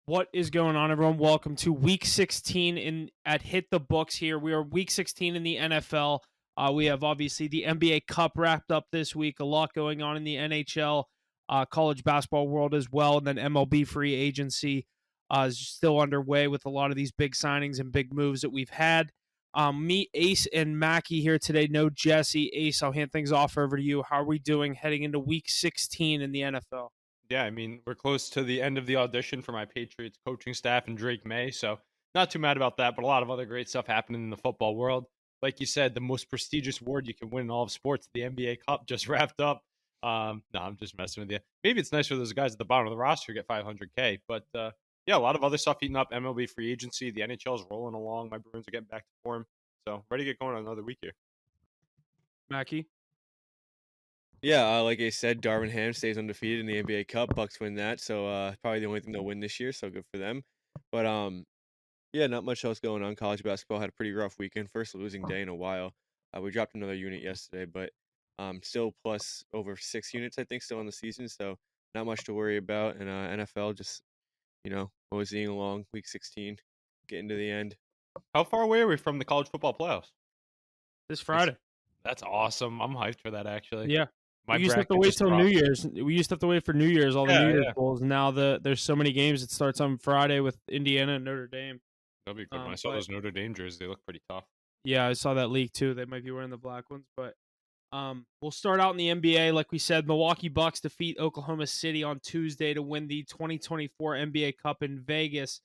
What is going on, everyone? Welcome to Week 16 at Hit the Books. Here we are, Week 16 in the NFL. We have obviously the NBA Cup wrapped up this week. A lot going on in the NHL, college basketball world as well, and then MLB free agency is still underway with a lot of these big signings and big moves that we've had. Me, Ace, and Mackie here today. No Jesse. Ace, I'll hand things off over to you. How are we doing heading into Week 16 in the NFL? Yeah, I mean, we're close to the end of the audition for my Patriots coaching staff and Drake May, so not too mad about that, but a lot of other great stuff happening in the football world. Like you said, the most prestigious award you can win in all of sports, the NBA Cup, just wrapped up. No, I'm just messing with you. Maybe it's nice for those guys at the bottom of the roster to get 500K, but yeah, a lot of other stuff heating up. MLB free agency, the NHL is rolling along. My Bruins are getting back to form, so ready to get going on another week here. Mackie? Yeah, like I said, Darvin Ham stays undefeated in the NBA Cup. Bucks win that, so probably the only thing they'll win this year. So good for them. But yeah, not much else going on. College basketball had a pretty rough weekend. First losing day in a while. We dropped another unit yesterday, but still plus over 6 units, I think, still in the season. So not much to worry about. And NFL just moseying along. Week 16, getting to the end. How far away are we from the college football playoffs? This Friday. That's awesome. I'm hyped for that, actually. Yeah. My We used to have to bracket wait just till dropped. New Year's. We used to have to wait for New Year's, all the Yeah, New Year's yeah. bowls. Now there's so many games. It starts on Friday with Indiana and Notre Dame. That'll be good. When I saw but- those Notre Dame jerseys, they look pretty tough. Yeah, I saw that leak too. They might be wearing the black ones, but we'll start out in the NBA. Like we said, Milwaukee Bucks defeat Oklahoma City on Tuesday to win the 2024 NBA Cup in Vegas.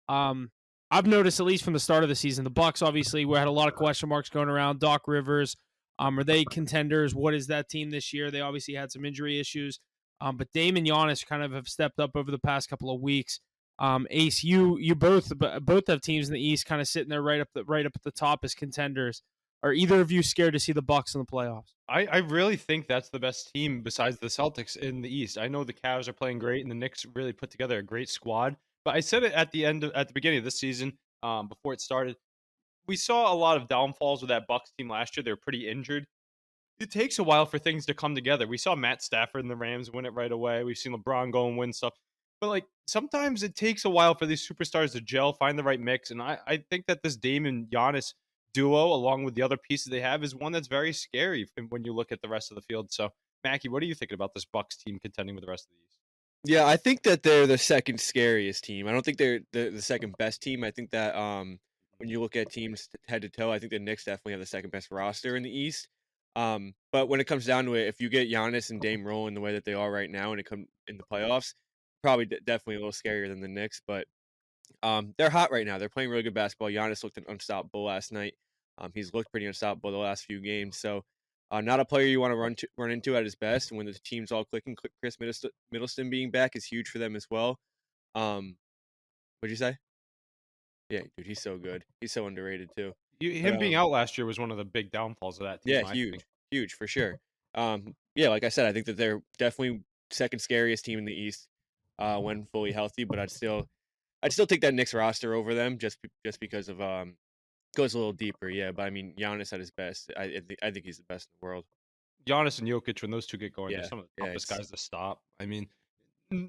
I've noticed, at least from the start of the season, the Bucks obviously we had a lot of question marks going around. Doc Rivers, are they contenders? What is that team this year? They obviously had some injury issues, but Dame and Giannis kind of have stepped up over the past couple of weeks. Ace, you both have teams in the East kind of sitting there right up at the top as contenders. Are either of you scared to see the Bucks in the playoffs? I really think that's the best team besides the Celtics in the East. I know the Cavs are playing great, and the Knicks really put together a great squad. But I said it at the beginning of this season, before it started. We saw a lot of downfalls with that Bucks team last year. They were pretty injured. It takes a while for things to come together. We saw Matt Stafford and the Rams win it right away. We've seen LeBron go and win stuff. But like sometimes it takes a while for these superstars to gel, find the right mix. And I think that this Dame and Giannis duo, along with the other pieces they have, is one that's very scary when you look at the rest of the field. So, Mackie, what are you thinking about this Bucks team contending with the rest of the East? Yeah, I think that they're the second scariest team. I don't think they're the second best team. I think that when you look at teams head to toe, I think the Knicks definitely have the second best roster in the East. But when it comes down to it, if you get Giannis and Dame rolling the way that they are right now and it come in the playoffs, probably definitely a little scarier than the Knicks. But they're hot right now. They're playing really good basketball. Giannis looked unstoppable last night. He's looked pretty unstoppable the last few games. So not a player you want to run into at his best. And when the team's all clicking, Chris Middleton being back is huge for them as well. What'd you say? Yeah, dude, he's so good. He's so underrated too. Him being out last year was one of the big downfalls of that team. Yeah, huge for sure. Yeah, like I said, I think that they're definitely second scariest team in the East when fully healthy. But I'd still take that Knicks roster over them just because of goes a little deeper. Yeah, but I mean Giannis at his best. I think he's the best in the world. Giannis and Jokic, when those two get going, they're Yeah, some of the yeah, toughest guys to stop. I mean,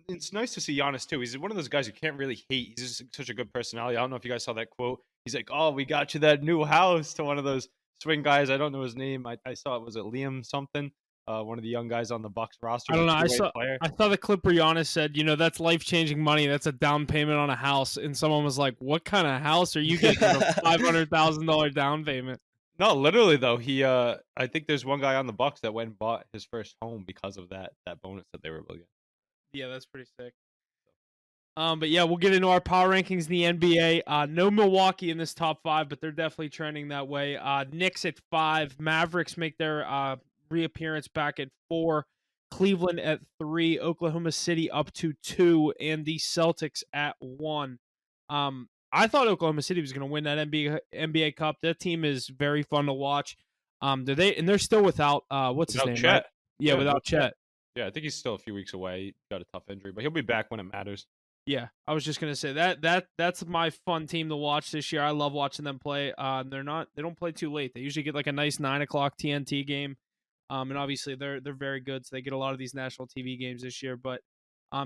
it's nice to see Giannis too. He's one of those guys you can't really hate. He's just such a good personality. I don't know if you guys saw that quote. He's like, "Oh, we got you that new house," to one of those swing guys. I don't know his name. I saw it. Was it Liam something? One of the young guys on the Bucks roster. I don't know. I saw the clip where Giannis said, that's life-changing money. That's a down payment on a house. And someone was like, what kind of house are you getting for a $500,000 down payment? No, literally though. He I think there's one guy on the Bucks that went and bought his first home because of that bonus that they were able to get. Yeah, that's pretty sick. But yeah, we'll get into our power rankings in the NBA. No Milwaukee in this top 5, but they're definitely trending that way. Knicks at 5. Mavericks make their reappearance back at 4. Cleveland at 3. Oklahoma City up to 2. And the Celtics at 1. I thought Oklahoma City was going to win that NBA Cup. That team is very fun to watch. They're still without what's his name? Chet. Right? Yeah, without Chet. Yeah, I think he's still a few weeks away. He got a tough injury, but he'll be back when it matters. Yeah, I was just gonna say that's my fun team to watch this year. I love watching them play. They don't play too late. They usually get like a nice 9 o'clock TNT game. And obviously they're very good, so they get a lot of these national TV games this year. But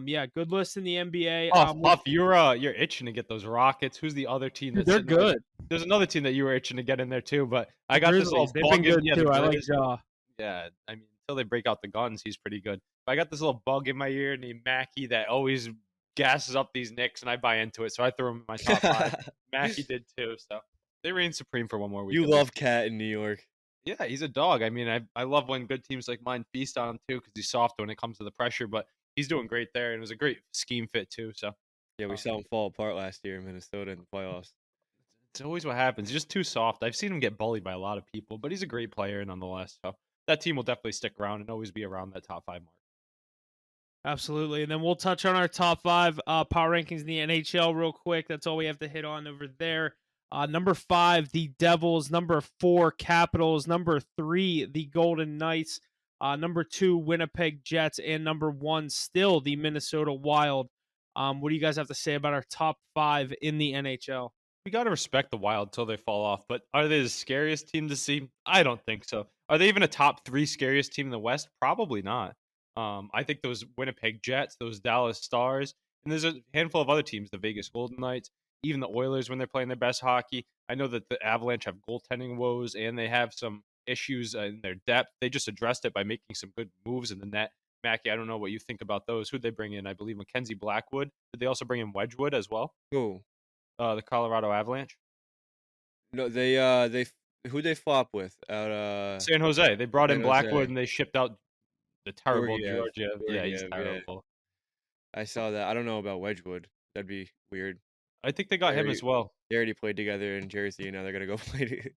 Yeah, good list in the NBA. Huff, you're itching to get those Rockets. Who's the other team Dude, that's they're sitting there? good. There's another team that you were itching to get in there too, but I The got this Grizzlies, little they've been bug in good the too. I like Grizz. Ja. Yeah, I mean, until they break out the guns, he's pretty good. But I got this little bug in my ear named Mackey that always gasses up these Knicks, and I buy into it, so I threw him in my top 5. Mackey did too, so they reign supreme for one more week. You at least. love Cat in New York. Yeah, he's a dog. I mean, I love when good teams like mine feast on him too because he's soft when it comes to the pressure. But he's doing great there, and it was a great scheme fit too. So Yeah, we saw him fall apart last year in Minnesota in the playoffs. it's always what happens. He's just too soft. I've seen him get bullied by a lot of people, but he's a great player nonetheless. So that team will definitely stick around and always be around that top 5 mark. Absolutely. And then we'll touch on our top 5 power rankings in the NHL real quick. That's all we have to hit on over there. Number 5, the Devils. Number 4, Capitals. Number 3, the Golden Knights. Number 2, Winnipeg Jets. And number 1, still the Minnesota Wild. What do you guys have to say about our top 5 in the NHL? We got to respect the Wild till they fall off, but are they the scariest team to see? I don't think so. Are they even a top 3 scariest team in the West? Probably not. I think those Winnipeg Jets, those Dallas Stars, and there's a handful of other teams, the Vegas Golden Knights, even the Oilers when they're playing their best hockey. I know that the Avalanche have goaltending woes and they have some issues in their depth. They just addressed it by making some good moves in the net. Mackie, I don't know what you think about those. Who'd they bring in? I believe Mackenzie Blackwood. Did they also bring in Wedgwood as well? Who? The Colorado Avalanche. No, who they flop with out San Jose. They brought in San Blackwood Jose. and they shipped out the terrible Georgiev. Georgia. Yeah, he's Georgiev, yeah. terrible. I saw that. I don't know about Wedgwood. That'd be weird. I think they got him as well. They already played together in Jersey, and now they're gonna go play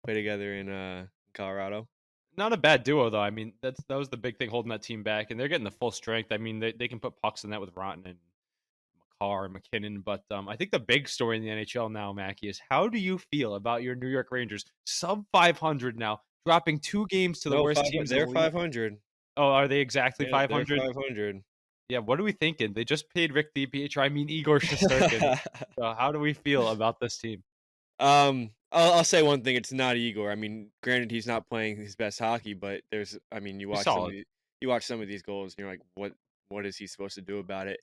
together in Colorado. Not a bad duo though. I mean, that was the big thing holding that team back, and they're getting the full strength. I mean, they can put pucks in that with Rotten and McCarr and McKinnon. But I think the big story in the NHL now, Mackie, is how do you feel about your New York Rangers sub 500 now, dropping 2 games to the worst teams? They're in the league? 500. Oh, are they exactly 500? They're 500. Yeah, what are we thinking? They just paid Rick DiPietro. I mean, Igor Shesterkin. So how do we feel about this team? I'll say one thing. It's not Igor. I mean, granted, he's not playing his best hockey, but you watch some of these goals, and you're like, what is he supposed to do about it?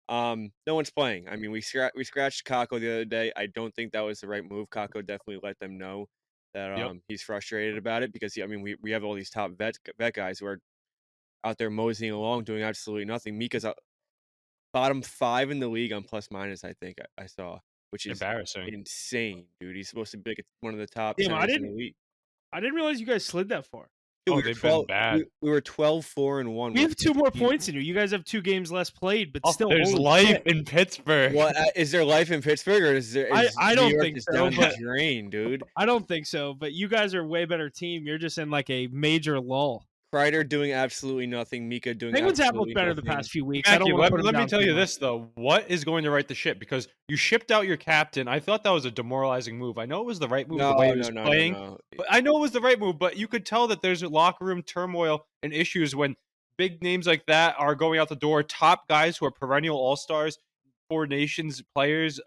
No one's playing. I mean, we scratched Kako the other day. I don't think that was the right move. Kako definitely let them know that he's frustrated about it because we have all these top vet guys who are out there moseying along doing absolutely nothing. Mika's bottom 5 in the league on plus minus. I think I saw, which is embarrassing, insane, dude. He's supposed to be like one of the top. Damn, centers in the league. I didn't realize you guys slid that far. Dude, they've been bad. We were 12-4-1. We have 2 more points than you. You guys have 2 games less played, but still. There's life in Pittsburgh. What is there life in Pittsburgh, or is there? I don't think so. Down the drain, dude. I don't think so. But you guys are a way better team. You're just in like a major lull. Kreider doing absolutely nothing. Mika doing. Penguins have looked better the past few weeks. Mackie, let me tell you this though. What is going to right the ship? Because you shipped out your captain. I thought that was a demoralizing move. I know it was the right move the way he was playing. No. But I know it was the right move, but you could tell that there's locker room turmoil and issues when big names like that are going out the door. Top guys who are perennial all-stars, 4 nations players,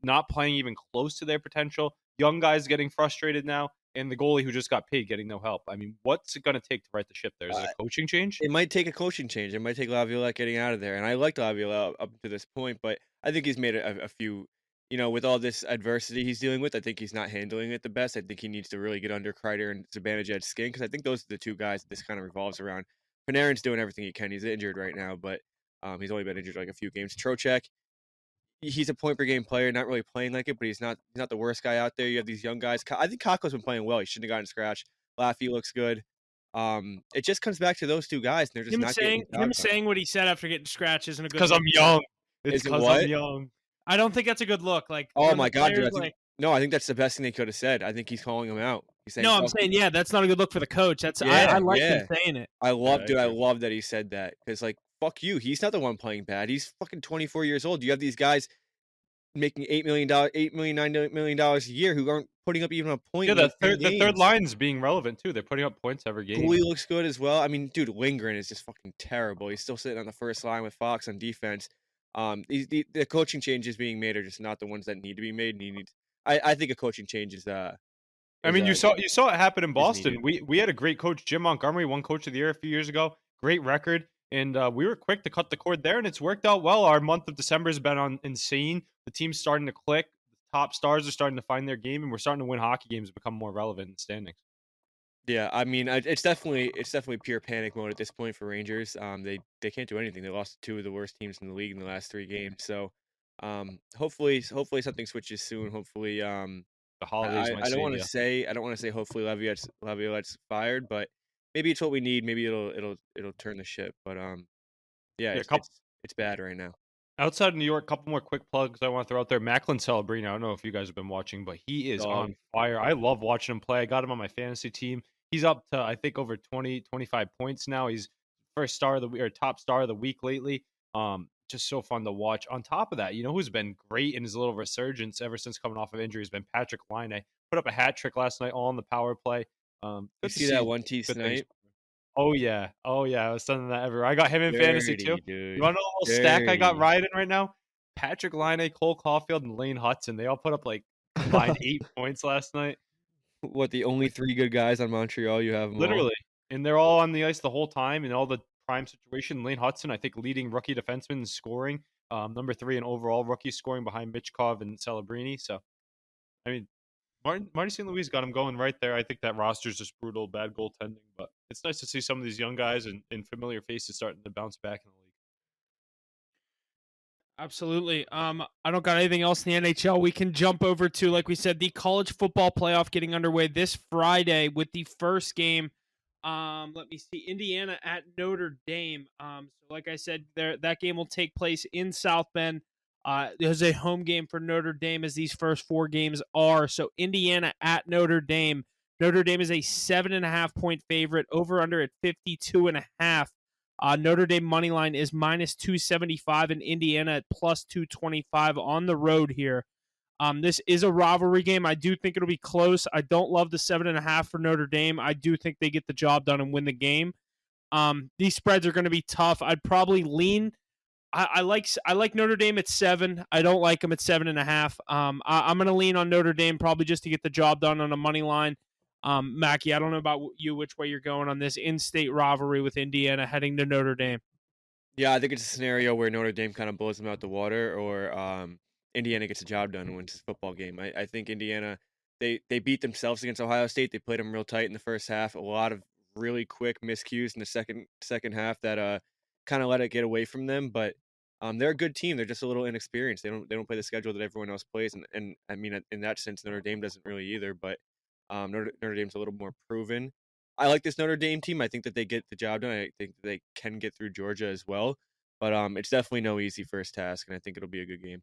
not playing even close to their potential. Young guys getting frustrated now. And the goalie who just got paid getting no help. I mean, what's it going to take to right the ship there? Is it a coaching change? It might take a coaching change. It might take Laviolette getting out of there. And I liked Laviolette up to this point, but I think he's made a few, with all this adversity he's dealing with, I think he's not handling it the best. I think he needs to really get under Kreider and Zibanejad's skin because I think those are the 2 guys this kind of revolves around. Panarin's doing everything he can. He's injured right now, but he's only been injured like a few games. Trocheck, he's a point per game player, not really playing like it, but he's not the worst guy out there. You have these young guys. I think Kako's been playing well. He shouldn't have gotten scratched. Laffy looks good. It just comes back to those 2 guys, and they're just him saying what he said after getting scratched isn't a good. Because I'm young. It's because I'm young. I don't think that's a good look. Like, oh my god, dude! I think that's the best thing they could have said. I think he's calling him out. He's saying, I'm saying, that's not a good look for the coach. I like him saying it. I love that he said that because fuck you. He's not the one playing bad. He's fucking 24 years old. You have these guys making $8 million, $9 million a year who aren't putting up even a point. Yeah, the third line's being relevant too. They're putting up points every game. Cooley looks good as well. I mean, dude, Lindgren is just fucking terrible. He's still sitting on the first line with Fox on defense. The coaching changes being made are just not the ones that need to be made. I think a coaching change is. I mean, you saw it happen in Boston. We had a great coach, Jim Montgomery, won Coach of the Year a few years ago. Great record. And we were quick to cut the cord there, and it's worked out well. Our month of December has been on insane. The team's starting to click. The top stars are starting to find their game, and we're starting to win hockey games and become more relevant in standings. Yeah, I mean, it's definitely pure panic mode at this point for Rangers. They can't do anything. They lost to two of the worst teams in the league in the last 3 games. So, hopefully something switches soon. Hopefully, The holidays might I don't save want to you. say hopefully Laviolette's fired, but maybe it's what we need. Maybe it'll turn the ship. But yeah, Yeah, it's bad right now. outside of New York, a couple more quick plugs I want to throw out there. Macklin Celebrini, I don't know if you guys have been watching, but he is Dog. on fire. I love watching him play. I got him on my fantasy team. He's up to, I think, over 20, 25 points now. He's first star of the week or top star of the week lately. Just so fun to watch. On top of that, you know who's been great in his little resurgence ever since coming off of injury has been Patrick Laine. Put up a hat trick last night all on the power play. You Good to see that see 1T good things. snipe? Oh yeah. I was sending that everywhere. I got him in fantasy too. Dirty, dude. You want to know a little stack I got Dirty. riding right now? Patrick Laine, Cole Caulfield, and Lane Hudson. They all put up like combined 8 points last night. What, the only 3 good guys on Montreal? You have them all? Literally. And they're all on the ice the whole time in all the prime situation. Lane Hudson, I think, leading rookie defenseman in scoring. Number 3 in overall rookie scoring behind Michkov and Celebrini. So, I mean, Marty St. Louis got him going right there. I think that roster's just brutal, bad goaltending. But it's nice to see some of these young guys and familiar faces starting to bounce back in the league. Absolutely. I don't got anything else in the NHL. We can jump over to, like we said, the college football playoff getting underway this Friday with the first game. Let me see, Indiana at Notre Dame. So like I said, that game will take place in South Bend. There's a home game for Notre Dame, as these first 4 games are. So Indiana at Notre Dame. Notre Dame is a 7.5-point favorite. Over under at 52.5. Notre Dame money line is minus 275, and Indiana at plus 225 on the road here. This is a rivalry game. I do think it'll be close. I don't love the 7.5 for Notre Dame. I do think they get the job done and win the game. These spreads are going to be tough. I'd probably lean. I like Notre Dame at 7. I don't like them at 7.5. I'm going to lean on Notre Dame probably just to get the job done on a money line. Mackie, I don't know about you, which way you're going on this in-state rivalry with Indiana heading to Notre Dame. Yeah, I think it's a scenario where Notre Dame kind of blows them out the water, or Indiana gets the job done and wins this football game. I think Indiana, they beat themselves against Ohio State. They played them real tight in the first half. A lot of really quick miscues in the second half that kind of let it get away from them. But they're a good team. They're just a little inexperienced. They don't play the schedule that everyone else plays, and I mean, in that sense, Notre Dame doesn't really either. But Notre Dame's a little more proven. I like this Notre Dame team. I think that they get the job done. I think they can get through Georgia as well. But it's definitely no easy first task, and I think it'll be a good game.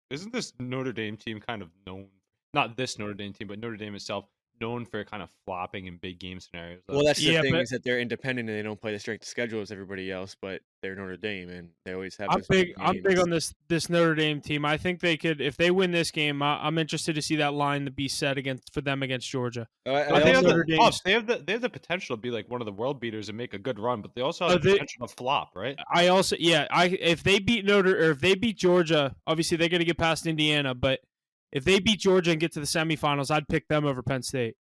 Isn't this Notre Dame team kind of known? Not this Notre Dame team, but Notre Dame itself known for kind of flopping in big game scenarios. Well, that's the thing, but is that they're independent and they don't play the strength of schedule as everybody else, but they're Notre Dame and they always have I'm those big. I'm big games. on this Notre Dame team. I think they could, if they win this game. I'm interested to see that line to be set for them against Georgia. But they have Notre Dame's- they have the potential to be like one of the world beaters and make a good run, but they also have the potential to flop, right? If they beat if they beat Georgia, obviously they're going to get past Indiana. But if they beat Georgia and get to the semifinals, I'd pick them over Penn State.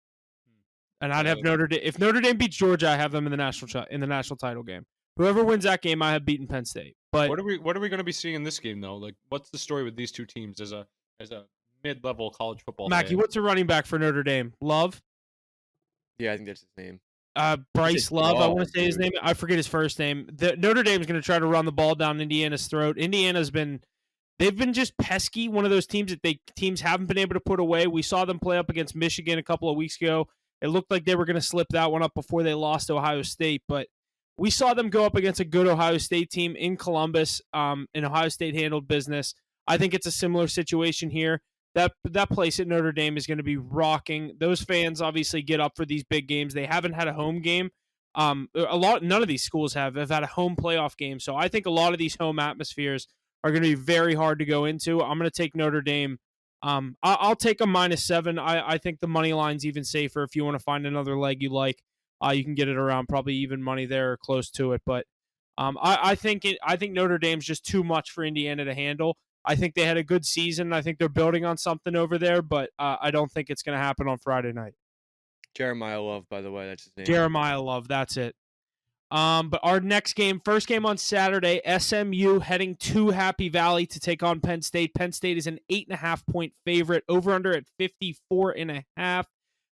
And I'd have Notre Dame. If Notre Dame beats Georgia, I have them in the national title game. Whoever wins that game, I have beaten Penn State. But what are we going to be seeing in this game though? Like, what's the story with these two teams as a mid-level college football Mackie, fan? what's a running back for Notre Dame? Love? Yeah, I think that's his name. Bryce Love, I want to say his dude. name. I forget his first name. Notre Dame's going to try to run the ball down Indiana's throat. They've been just pesky. One of those teams that teams haven't been able to put away. We saw them play up against Michigan a couple of weeks ago. It looked like they were going to slip that one up before they lost to Ohio State, but we saw them go up against a good Ohio State team in Columbus, and Ohio State handled business. I think it's a similar situation here. That place at Notre Dame is going to be rocking. Those fans obviously get up for these big games. They haven't had a home game. None of these schools have had a home playoff game, so I think a lot of these home atmospheres are going to be very hard to go into. I'm going to take Notre Dame. I'll take a -7. I think the money line's even safer if you want to find another leg you like. You can get it around probably even money there or close to it. But I think Notre Dame's just too much for Indiana to handle. I think they had a good season. I think they're building on something over there, but I don't think it's going to happen on Friday night. Jeremiah Love, by the way, that's his name. Jeremiah Love, that's it. But our next game, first game on Saturday, SMU heading to Happy Valley to take on Penn State. Penn State is an 8.5-point favorite. Over under at 54.5.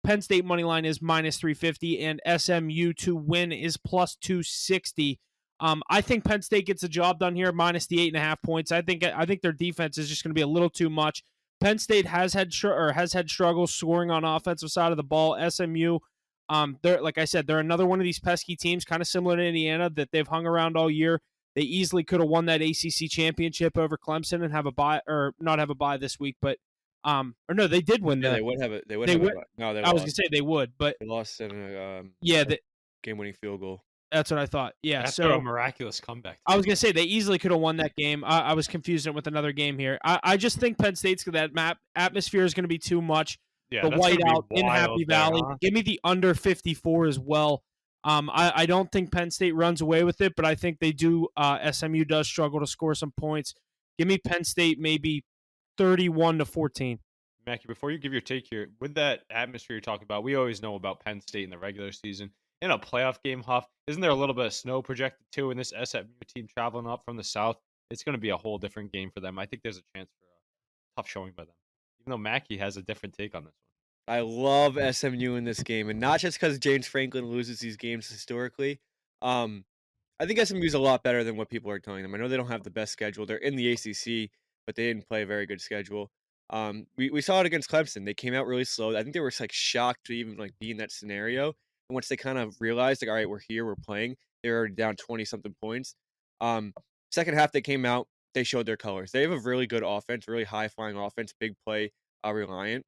Penn State money line is minus 350, and SMU to win is plus 260. I think Penn State gets the job done here, minus the 8.5 points. I think their defense is just going to be a little too much. Penn State has had struggles scoring on offensive side of the ball. SMU, they're, like I said, they're another one of these pesky teams, kind of similar to Indiana, that they've hung around all year. They easily could have won that ACC championship over Clemson and have a bye, or not have a bye this week, but or no, they did win. Yeah, they would have it. They would they have would- it. No, they I was lost. gonna say they would, but They lost in a yeah, game-winning field goal. that's what I thought. Yeah, After so a miraculous comeback. I was gonna say they easily could have won that game. I was confusing it with another game here. I just think Penn State's that atmosphere is going to be too much. Yeah, The that's gonna be whiteout in wild Happy there, Valley. huh? Give me the under 54 as well. I don't think Penn State runs away with it, but I think they do. SMU does struggle to score some points. Give me Penn State maybe 31-14. Mackie, before you give your take here, with that atmosphere you're talking about, we always know about Penn State in the regular season. In a playoff game, Huff, isn't there a little bit of snow projected too? In this SMU team traveling up from the south, it's going to be a whole different game for them. I think there's a chance for a tough showing by them, even though Mackie has a different take on this one. I love SMU in this game, and not just because James Franklin loses these games historically. I think SMU is a lot better than what people are telling them. I know they don't have the best schedule. They're in the ACC, but they didn't play a very good schedule. We saw it against Clemson. They came out really slow. I think they were shocked to even be in that scenario. And once they kind of realized all right, we're here, we're playing, they were already down 20 something points. Second half they came out, they showed their colors. They have a really good offense, really high flying offense, big play reliant.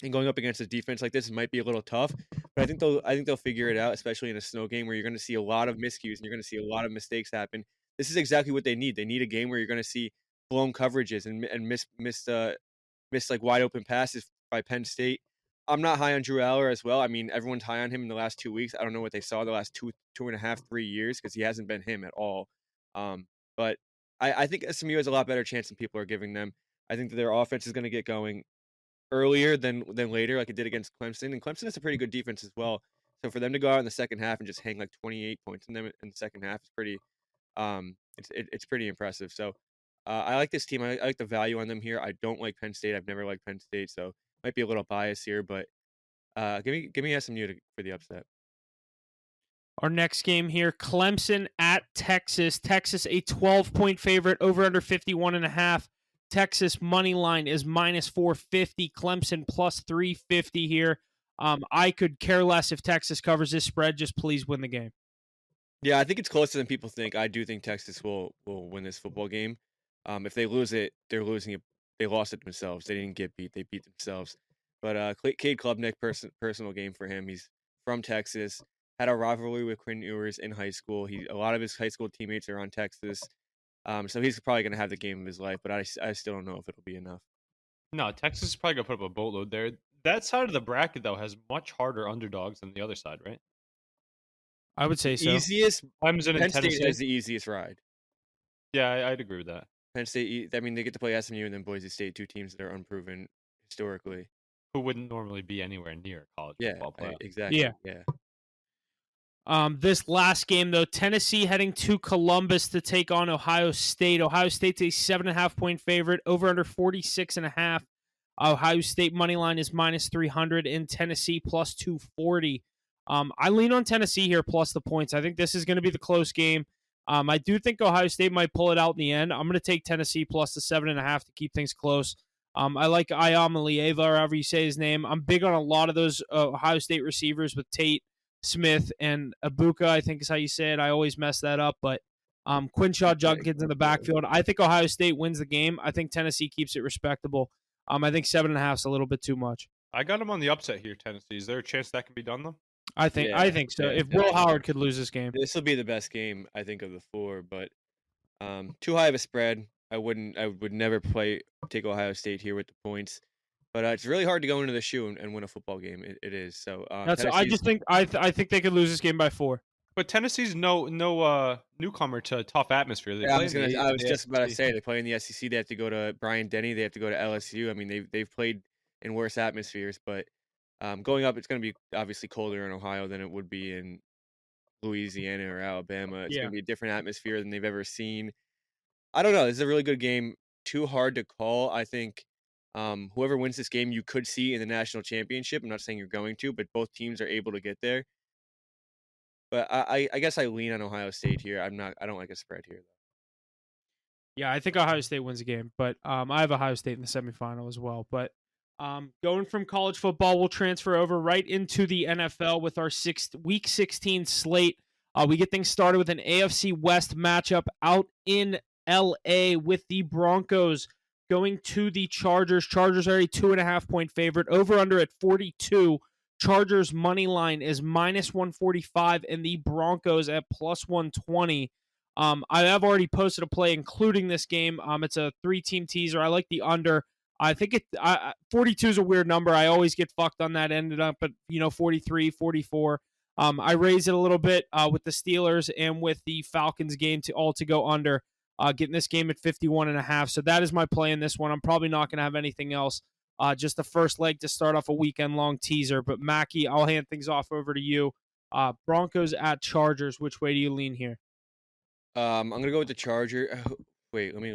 And going up against a defense like this might be a little tough, but I think they'll figure it out, especially in a snow game where you're going to see a lot of miscues and you're going to see a lot of mistakes happen. This is exactly what they need. They need a game where you're going to see blown coverages and miss wide open passes by Penn State. I'm not high on Drew Aller as well. I mean, everyone's high on him in the last 2 weeks. I don't know what they saw the last two and a half, 3 years because he hasn't been him at all. But I think SMU has a lot better chance than people are giving them. I think that their offense is going to get going earlier than later, like it did against Clemson. And Clemson has a pretty good defense as well. So for them to go out in the second half and just hang 28 points in them in the second half is pretty it's pretty impressive. So I like this team. I like the value on them here. I don't like Penn State. I've never liked Penn State, so might be a little biased here, but give me SMU for the upset. Our next game here, Clemson at Texas. Texas a 12-point favorite, over under 51.5. Texas money line is minus 450. Clemson plus 350 here. I could care less if Texas covers this spread. Just please win the game. Yeah, I think it's closer than people think. I do think Texas will win this football game. If they lose it, they're losing it. They lost it themselves. They didn't get beat. They beat themselves. But Cade Klubnik, personal game for him. He's from Texas. Had a rivalry with Quinn Ewers in high school. A lot of his high school teammates are on Texas. So he's probably going to have the game of his life, but I still don't know if it'll be enough. No, Texas is probably going to put up a boatload there. That side of the bracket, though, has much harder underdogs than the other side, right? I would say so. Easiest. Clemson Penn and Tennessee. State has the easiest ride. Yeah, I'd agree with that. Penn State, I mean, they get to play SMU and then Boise State, two teams that are unproven historically. Who wouldn't normally be anywhere near college football playoff. Exactly. Yeah. This last game, though, Tennessee heading to Columbus to take on Ohio State. Ohio State's a 7.5-point favorite, over under 46.5. Ohio State money line is minus 300, and Tennessee plus 240. I lean on Tennessee here plus the points. I think this is going to be the close game. I do think Ohio State might pull it out in the end. I'm going to take Tennessee plus the 7.5 to keep things close. I like Ayam Alieva, or however you say his name. I'm big on a lot of those Ohio State receivers with Tate, Smith, and Abuka, I think is how you say it. I always mess that up, but Quinshaw Junkins in the backfield. I think Ohio State wins the game. I think Tennessee keeps it respectable. I think 7.5 is a little bit too much. I got him on the upset here, Tennessee. Is there a chance that can be done, though? I think so. Yeah, If Will Howard could lose this game, this will be the best game I think of the four. But too high of a spread. I would never take Ohio State here with the points. But it's really hard to go into the shoe and win a football game. It is. So I just think I think they could lose this game by 4. But Tennessee's no newcomer to a tough atmosphere. I was just about to say they play in the SEC. They have to go to Bryant Denny. They have to go to LSU. I mean, they've played in worse atmospheres, but going up, it's going to be obviously colder in Ohio than it would be in Louisiana or Alabama. It's Yeah. gonna be a different atmosphere than they've ever seen. I don't know. This is a really good game. Too hard to call. I think whoever wins this game, you could see in the national championship. I'm not saying you're going to, but both teams are able to get there. But I guess I lean on Ohio State here. I'm not. I don't like a spread here though. Yeah, I think Ohio State wins the game, but I have Ohio State in the semifinal as well. But going from college football, we'll transfer over right into the NFL with our week 16 slate. We get things started with an AFC West matchup out in LA with the Broncos going to the Chargers. Chargers are a 2.5-point favorite. Over under at 42. Chargers money line is minus 145, and the Broncos at plus 120. I have already posted a play including this game. It's a 3-team teaser. I like the under. I think 42 is a weird number. I always get fucked on that. Ended up at 43, 44. I raised it a little bit with the Steelers and with the Falcons game to go under. Getting this game at 51.5. So that is my play in this one. I'm probably not going to have anything else. Just the first leg to start off a weekend-long teaser. But Mackie, I'll hand things off over to you. Broncos at Chargers. Which way do you lean here? I'm gonna go with the Charger. Wait, let me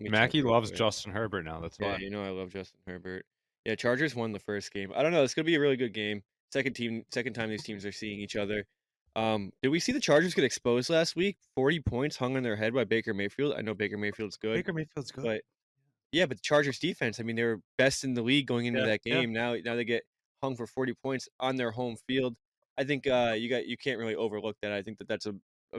check Mackie real loves quick. Justin Herbert now. That's Yeah, why. you know I love Justin Herbert. Yeah, Chargers won the first game. I don't know. It's gonna be a really good game. Second time these teams are seeing each other. Did we see the Chargers get exposed last week? 40 points hung on their head by Baker Mayfield. I know Baker Mayfield's good, Baker Mayfield's good. but yeah, but the Chargers defense, I mean, they were best in the league going into that Yeah. game. Now they get hung for 40 points on their home field. I think you can't really overlook that. I think that's a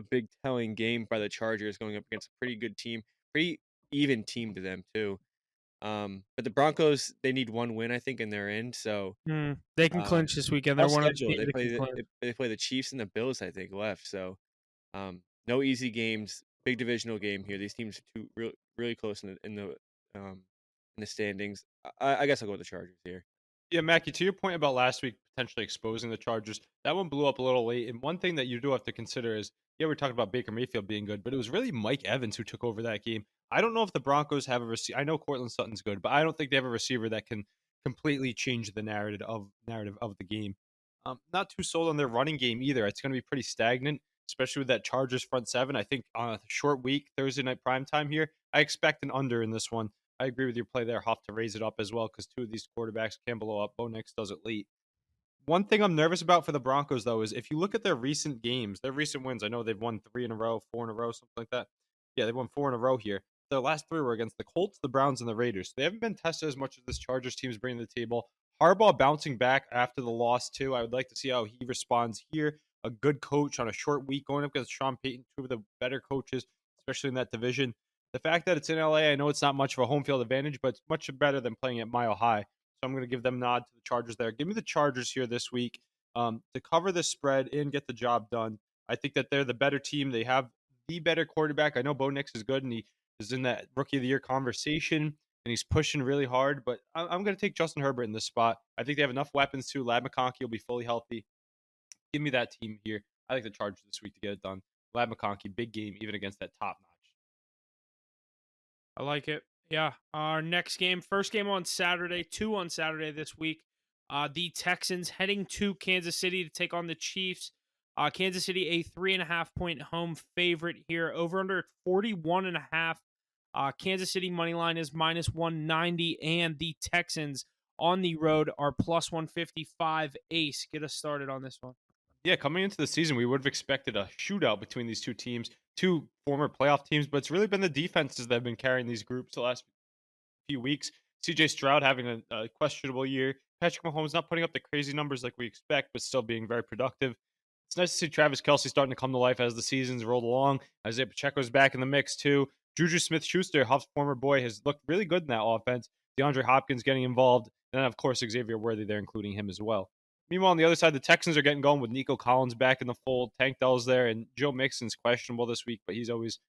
big telling game by the Chargers going up against a pretty good team, pretty even team to them too. But the Broncos, they need one win, I think, and they're in. So They can clinch this weekend. They're tough one of the schedule. teams They that play can clinch. they play the Chiefs and the Bills, I think, left. So no easy games. Big divisional game here. These teams are really close in the standings. I guess I'll go with the Chargers here. Yeah, Mackie, to your point about last week potentially exposing the Chargers, that one blew up a little late. And one thing that you do have to consider is, yeah, we're talking about Baker Mayfield being good, but it was really Mike Evans who took over that game. I don't know if the Broncos have a receiver. I know Cortland Sutton's good, but I don't think they have a receiver that can completely change the narrative of the game. Not too sold on their running game either. It's going to be pretty stagnant, especially with that Chargers front seven. I think on a short week, Thursday night prime time here, I expect an under in this one. I agree with your play there, Huff, to raise it up as well because two of these quarterbacks can blow up. Bo Nix does it late. One thing I'm nervous about for the Broncos, though, is if you look at their recent games, their recent wins, I know they've won 3 in a row, 4 in a row, something like that. Yeah, they've won 4 in a row here. Their last 3 were against the Colts, the Browns, and the Raiders. So they haven't been tested as much as this Chargers team is bringing to the table. Harbaugh bouncing back after the loss, too. I would like to see how he responds here. A good coach on a short week going up against Sean Payton, two of the better coaches, especially in that division. The fact that it's in LA, I know it's not much of a home field advantage, but it's much better than playing at Mile High. So I'm going to give them a nod to the Chargers there. Give me the Chargers here this week to cover the spread and get the job done. I think that they're the better team. They have the better quarterback. I know Bo Nix is good, and he is in that Rookie of the Year conversation, and he's pushing really hard. But I'm going to take Justin Herbert in this spot. I think they have enough weapons, too. Lad McConkey will be fully healthy. Give me that team here. I like the Chargers this week to get it done. Lad McConkey, big game, even against that top notch. I like it. Yeah. Our next game, first game on Saturday, 2 on Saturday this week. The Texans heading to Kansas City to take on the Chiefs. Kansas City, a 3.5-point home favorite here. Over under 41.5. Kansas City money line is minus 190, and the Texans on the road are plus 155. Ace, get us started on this one. Yeah, coming into the season, we would have expected a shootout between these two teams, two former playoff teams, but it's really been the defenses that have been carrying these groups the last few weeks. CJ Stroud having a questionable year. Patrick Mahomes not putting up the crazy numbers like we expect, but still being very productive. It's nice to see Travis Kelce starting to come to life as the seasons rolled along. Isaiah Pacheco's back in the mix, too. Juju Smith-Schuster, Huff's former boy, has looked really good in that offense. DeAndre Hopkins getting involved. And then, of course, Xavier Worthy there, including him as well. Meanwhile, on the other side, the Texans are getting going with Nico Collins back in the fold. Tank Dell's there, and Joe Mixon's questionable this week, but he's always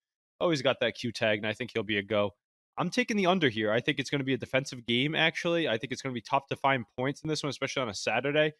got that Q tag, and I think he'll be a go. I'm taking the under here. I think it's going to be a defensive game, actually. I think it's going to be tough to find points in this one, especially on a Saturday.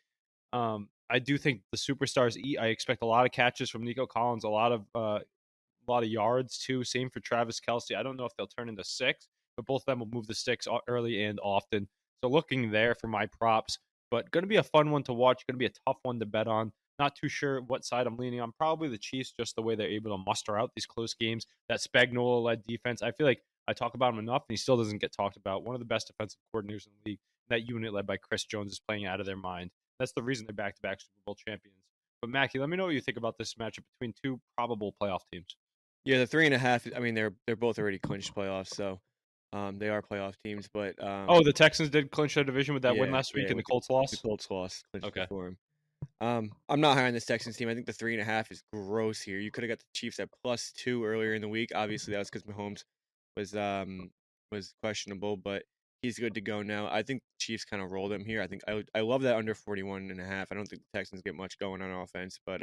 I do think the superstars eat. I expect a lot of catches from Nico Collins, a lot of yards, too. Same for Travis Kelce. I don't know if they'll turn into 6, but both of them will move the sticks early and often. So looking there for my props. But going to be a fun one to watch. Going to be a tough one to bet on. Not too sure what side I'm leaning on. Probably the Chiefs, just the way they're able to muster out these close games. That Spagnuolo-led defense. I feel like I talk about him enough, and he still doesn't get talked about. One of the best defensive coordinators in the league. That unit led by Chris Jones is playing out of their mind. That's the reason they're back-to-back Super Bowl champions. But Mackie, let me know what you think about this matchup between two probable playoff teams. Yeah, the 3.5. I mean, they're both already clinched playoffs, so they are playoff teams. But Oh, the Texans did clinch their division with that win last week, yeah, and the with Colts the lost. Colts lost clinched it Okay. for them. I'm not high on this Texans team. I think the 3.5 is gross here. You could have got the Chiefs at +2 earlier in the week. Obviously, that was because Mahomes was questionable, but he's good to go now. I think the Chiefs kind of rolled them here. I love that under 41.5. I don't think the Texans get much going on offense, but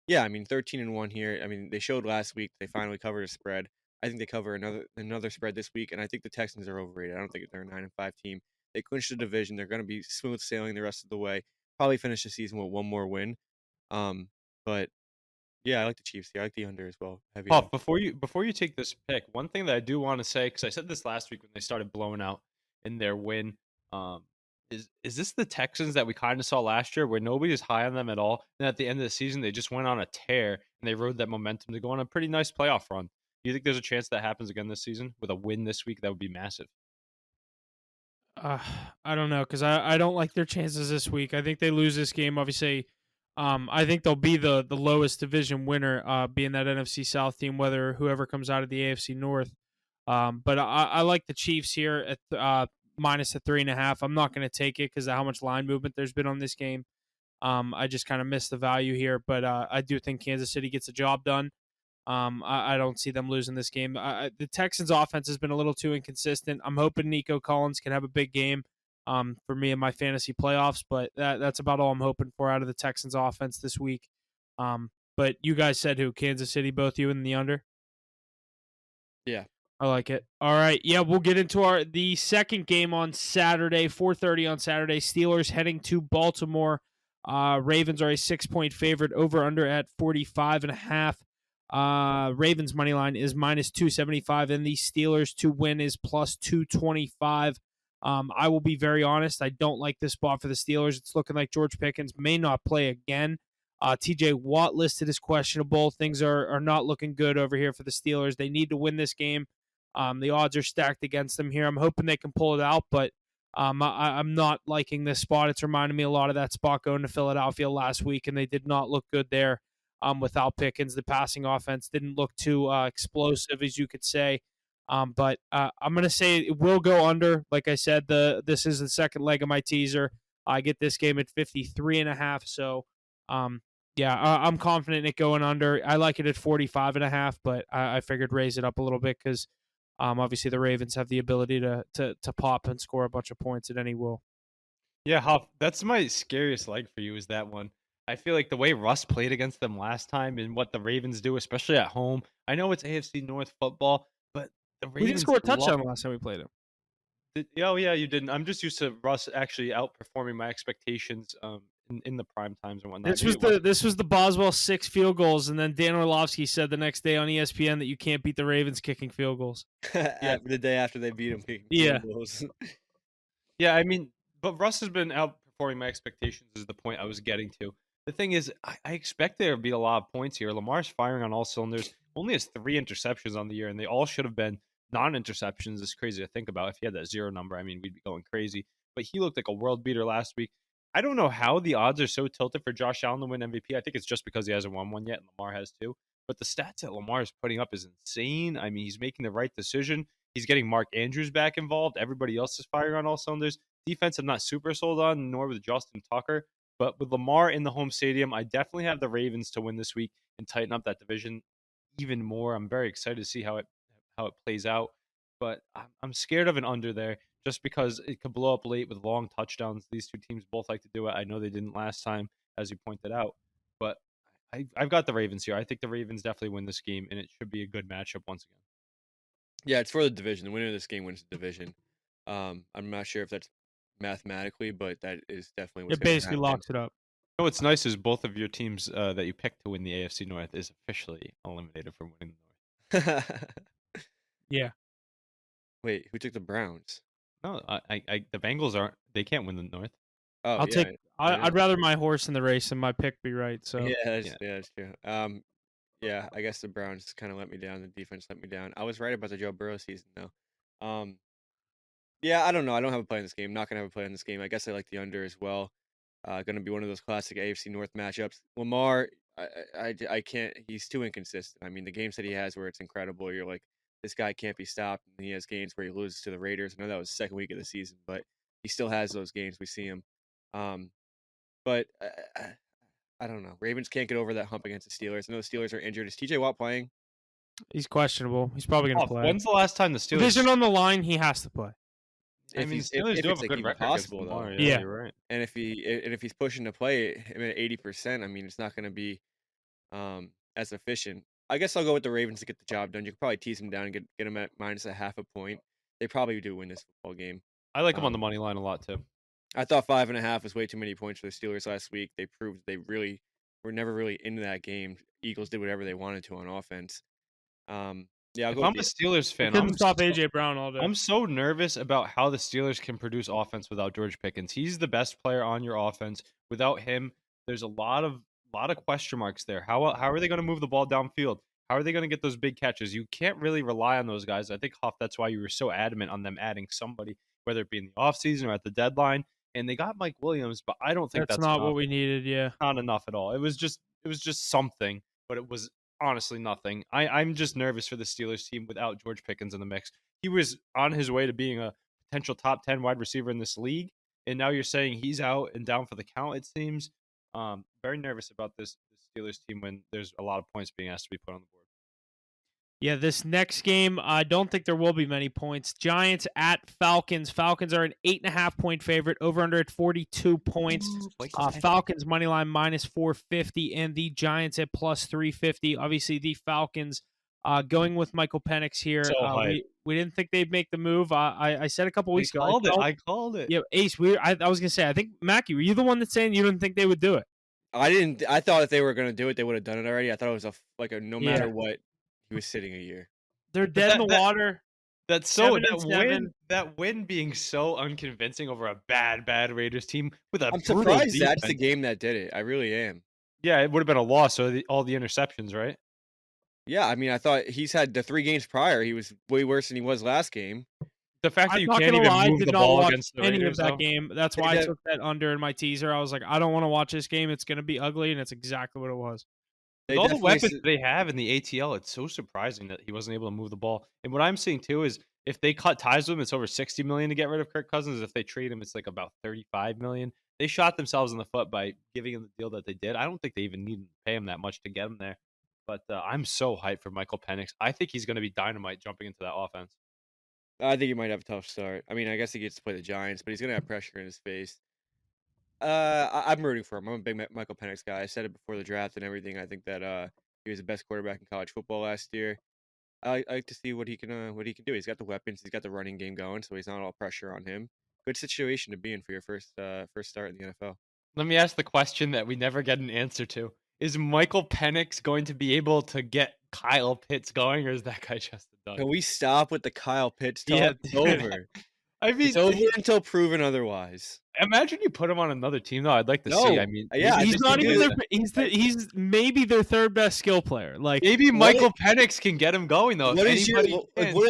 yeah, I mean 13-1 here. I mean they showed last week they finally covered a spread. I think they cover another spread this week, and I think the Texans are overrated. I don't think they're a 9-5 team. They clinched the division. They're going to be smooth sailing the rest of the way. Probably finish the season with one more win. But yeah, I like the Chiefs here. I like the under as well. Heavy Puff, under. before you take this pick, one thing that I do want to say, because I said this last week when they started blowing out in their win, um, is this the Texans that we kind of saw last year, where nobody's high on them at all, and at the end of the season they just went on a tear and they rode that momentum to go on a pretty nice playoff run. Do you think there's a chance that happens again this season with a win this week? That would be massive. Uh, I don't know because I don't like their chances this week. I think they lose this game. Obviously, I think they'll be the lowest division winner, being that NFC South team, whether whoever comes out of the AFC North. But I like the Chiefs here at minus the 3.5. I'm not going to take it because of how much line movement there's been on this game. I just kind of missed the value here, but I do think Kansas City gets the job done. I don't see them losing this game. The Texans' offense has been a little too inconsistent. I'm hoping Nico Collins can have a big game for me in my fantasy playoffs, but that's about all I'm hoping for out of the Texans' offense this week. But you guys said who? Kansas City, both you in the under? Yeah. I like it. All right. Yeah, we'll get into the second game on Saturday, 4:30 on Saturday. Steelers heading to Baltimore. Ravens are a 6-point favorite, over under at 45.5. Ravens money line is minus 275, and the Steelers to win is plus 225. I will be very honest. I don't like this spot for the Steelers. It's looking like George Pickens may not play again. TJ Watt listed as questionable. Things are not looking good over here for the Steelers. They need to win this game. The odds are stacked against them here. I'm hoping they can pull it out, but I'm not liking this spot. It's reminding me a lot of that spot going to Philadelphia last week, and they did not look good there without Pickens. The passing offense didn't look too explosive, as you could say. But I'm going to say it will go under. Like I said, this is the second leg of my teaser. I get this game at 53.5. So, yeah, I'm confident in it going under. I like it at 45.5, but I figured raise it up a little bit because obviously the Ravens have the ability to pop and score a bunch of points at any will. Yeah, Huff, that's my scariest leg for you is that one. I feel like the way Russ played against them last time and what the Ravens do, especially at home. I know it's AFC North football, but the We didn't Ravens score a love. touchdown last time we played him. Oh yeah, you didn't. I'm just used to Russ actually outperforming my expectations in the prime times and whatnot. This was the Boswell 6 field goals, and then Dan Orlovsky said the next day on ESPN that you can't beat the Ravens kicking field goals. Yeah. The day after they beat him. Yeah. Yeah, I mean, but Russ has been outperforming my expectations is the point I was getting to. The thing is, I expect there to be a lot of points here. Lamar's firing on all cylinders. Only has 3 interceptions on the year, and they all should have been non-interceptions. It's crazy to think about. If he had that 0 number, I mean, we'd be going crazy. But he looked like a world beater last week. I don't know how the odds are so tilted for Josh Allen to win MVP. I think it's just because he hasn't won one yet, and Lamar has too. But the stats that Lamar is putting up is insane. I mean, he's making the right decision. He's getting Mark Andrews back involved. Everybody else is firing on all cylinders. Defense, I'm not super sold on, nor with Justin Tucker. But with Lamar in the home stadium, I definitely have the Ravens to win this week and tighten up that division even more. I'm very excited to see how it plays out. But I'm scared of an under there just because it could blow up late with long touchdowns. These two teams both like to do it. I know they didn't last time, as you pointed out. But I've got the Ravens here. I think the Ravens definitely win this game, and it should be a good matchup once again. Yeah, it's for the division. The winner of this game wins the division. I'm not sure if that's mathematically, but that is definitely what's It going to basically happen. locks it up. You know what's nice is both of your teams that you picked to win the AFC North is officially eliminated from winning the North. Yeah. Wait, who took the Browns? No, the Bengals aren't. They can't win the North. Oh I'll yeah, take. I know. I'd rather my horse in the race than my pick be right. So Yeah, Yeah. that's true. Yeah, I guess the Browns kind of let me down. The defense let me down. I was right about the Joe Burrow season though. Yeah, I don't know. I don't have a play in this game. Not gonna have a play in this game. I guess I like the under as well. Going to be one of those classic AFC North matchups. Lamar, I can't. He's too inconsistent. I mean, the games that he has where it's incredible, you're like, this guy can't be stopped. And he has games where he loses to the Raiders. I know that was the second week of the season, but he still has those games. We see him. But I don't know. Ravens can't get over that hump against the Steelers. I know the Steelers are injured. Is TJ Watt playing? he's questionable. He's probably gonna Oh, play. when's the last time the Division Steelers? on the line, he has to play. I mean, the Steelers do have It's a like good even record against possible Lamar. though, Yeah, Yeah. you're right. and if he's pushing to play him at 80%, I mean, it's not going to be as efficient. I guess I'll go with the Ravens to get the job done. You could probably tease them down and get them at minus a half a point. They probably do win this football game. I like him on the Um, money line a lot too. I thought 5.5 was way too many points for the Steelers last week. They proved they really were never really into that game. Eagles did whatever they wanted to on offense. Yeah, I'll If go I'm with a the Steelers He fan, couldn't stop AJ Brown all day. I'm so nervous about how the Steelers can produce offense without George Pickens. He's the best player on your offense. Without him, there's a lot of question marks there. How are they going to move the ball downfield? How are they going to get those big catches? You can't really rely on those guys. I think, Huff, that's why you were so adamant on them adding somebody, whether it be in the offseason or at the deadline. And they got Mike Williams, but I don't think That's that's not enough. what we needed. Yeah. Not enough at all. It was just something, but it was honestly nothing. I'm just nervous for the Steelers team without George Pickens in the mix. He was on his way to being a potential top 10 wide receiver in this league, and now you're saying he's out and down for the count, it seems. Very nervous about this Steelers team when there's a lot of points being asked to be put on the board. Yeah, this next game, I don't think there will be many points. Giants at Falcons. Falcons are an 8.5-point favorite. Over under at 42 points. Falcons money line minus 450, and the Giants at plus 350. Obviously, the Falcons going with Michael Penix here. So hype. We didn't think they'd make the move. I said a couple weeks ago. I called it. Yeah, Ace. I was gonna say. I think Mackie, were you the one that's saying you didn't think they would do it? I didn't. I thought if they were going to do it, they would have done it already. I thought it was no Yeah. matter what, he was sitting a year. They're dead in the water. That's so 7-7. that win being so unconvincing over a bad Raiders team with a I'm brutal surprised defense. that's the game that did it. I really am. Yeah, it would have been a loss. So all the interceptions, right? Yeah, I mean, I thought he's had the 3 games prior. He was way worse than he was last game. The fact that I'm you not can't gonna even lie, move did the not ball watch against the any Raiders, of that though. game. That's why I took that under in my teaser. I was like, I don't want to watch this game. It's going to be ugly, and it's exactly what it was. With all the weapons they have in the ATL, it's so surprising that he wasn't able to move the ball. And what I'm seeing too is if they cut ties with him, it's over $60 million to get rid of Kirk Cousins. If they trade him, it's like about $35 million. They shot themselves in the foot by giving him the deal that they did. I don't think they even need to pay him that much to get him there. But I'm so hyped for Michael Penix. I think he's going to be dynamite jumping into that offense. I think he might have a tough start. I mean, I guess he gets to play the Giants, but he's going to have pressure in his face. I'm rooting for him. I'm a big Michael Penix guy. I said it before the draft and everything. I think that he was the best quarterback in college football last year. I like to see what he can do. He's got the weapons. He's got the running game going, so he's not all pressure on him. Good situation to be in for your first start in the NFL. Let me ask the question that we never get an answer to. Is Michael Penix going to be able to get Kyle Pitts going, or is that guy just a dud? Can we stop with the Kyle Pitts talk? Yeah, It's over. I mean, It's over until proven otherwise. imagine you put him on another team, though. I'd like to see. I mean, yeah, he's just not to even do their, he's maybe their third best skill player. Like maybe Michael Penix can get him going, though. What is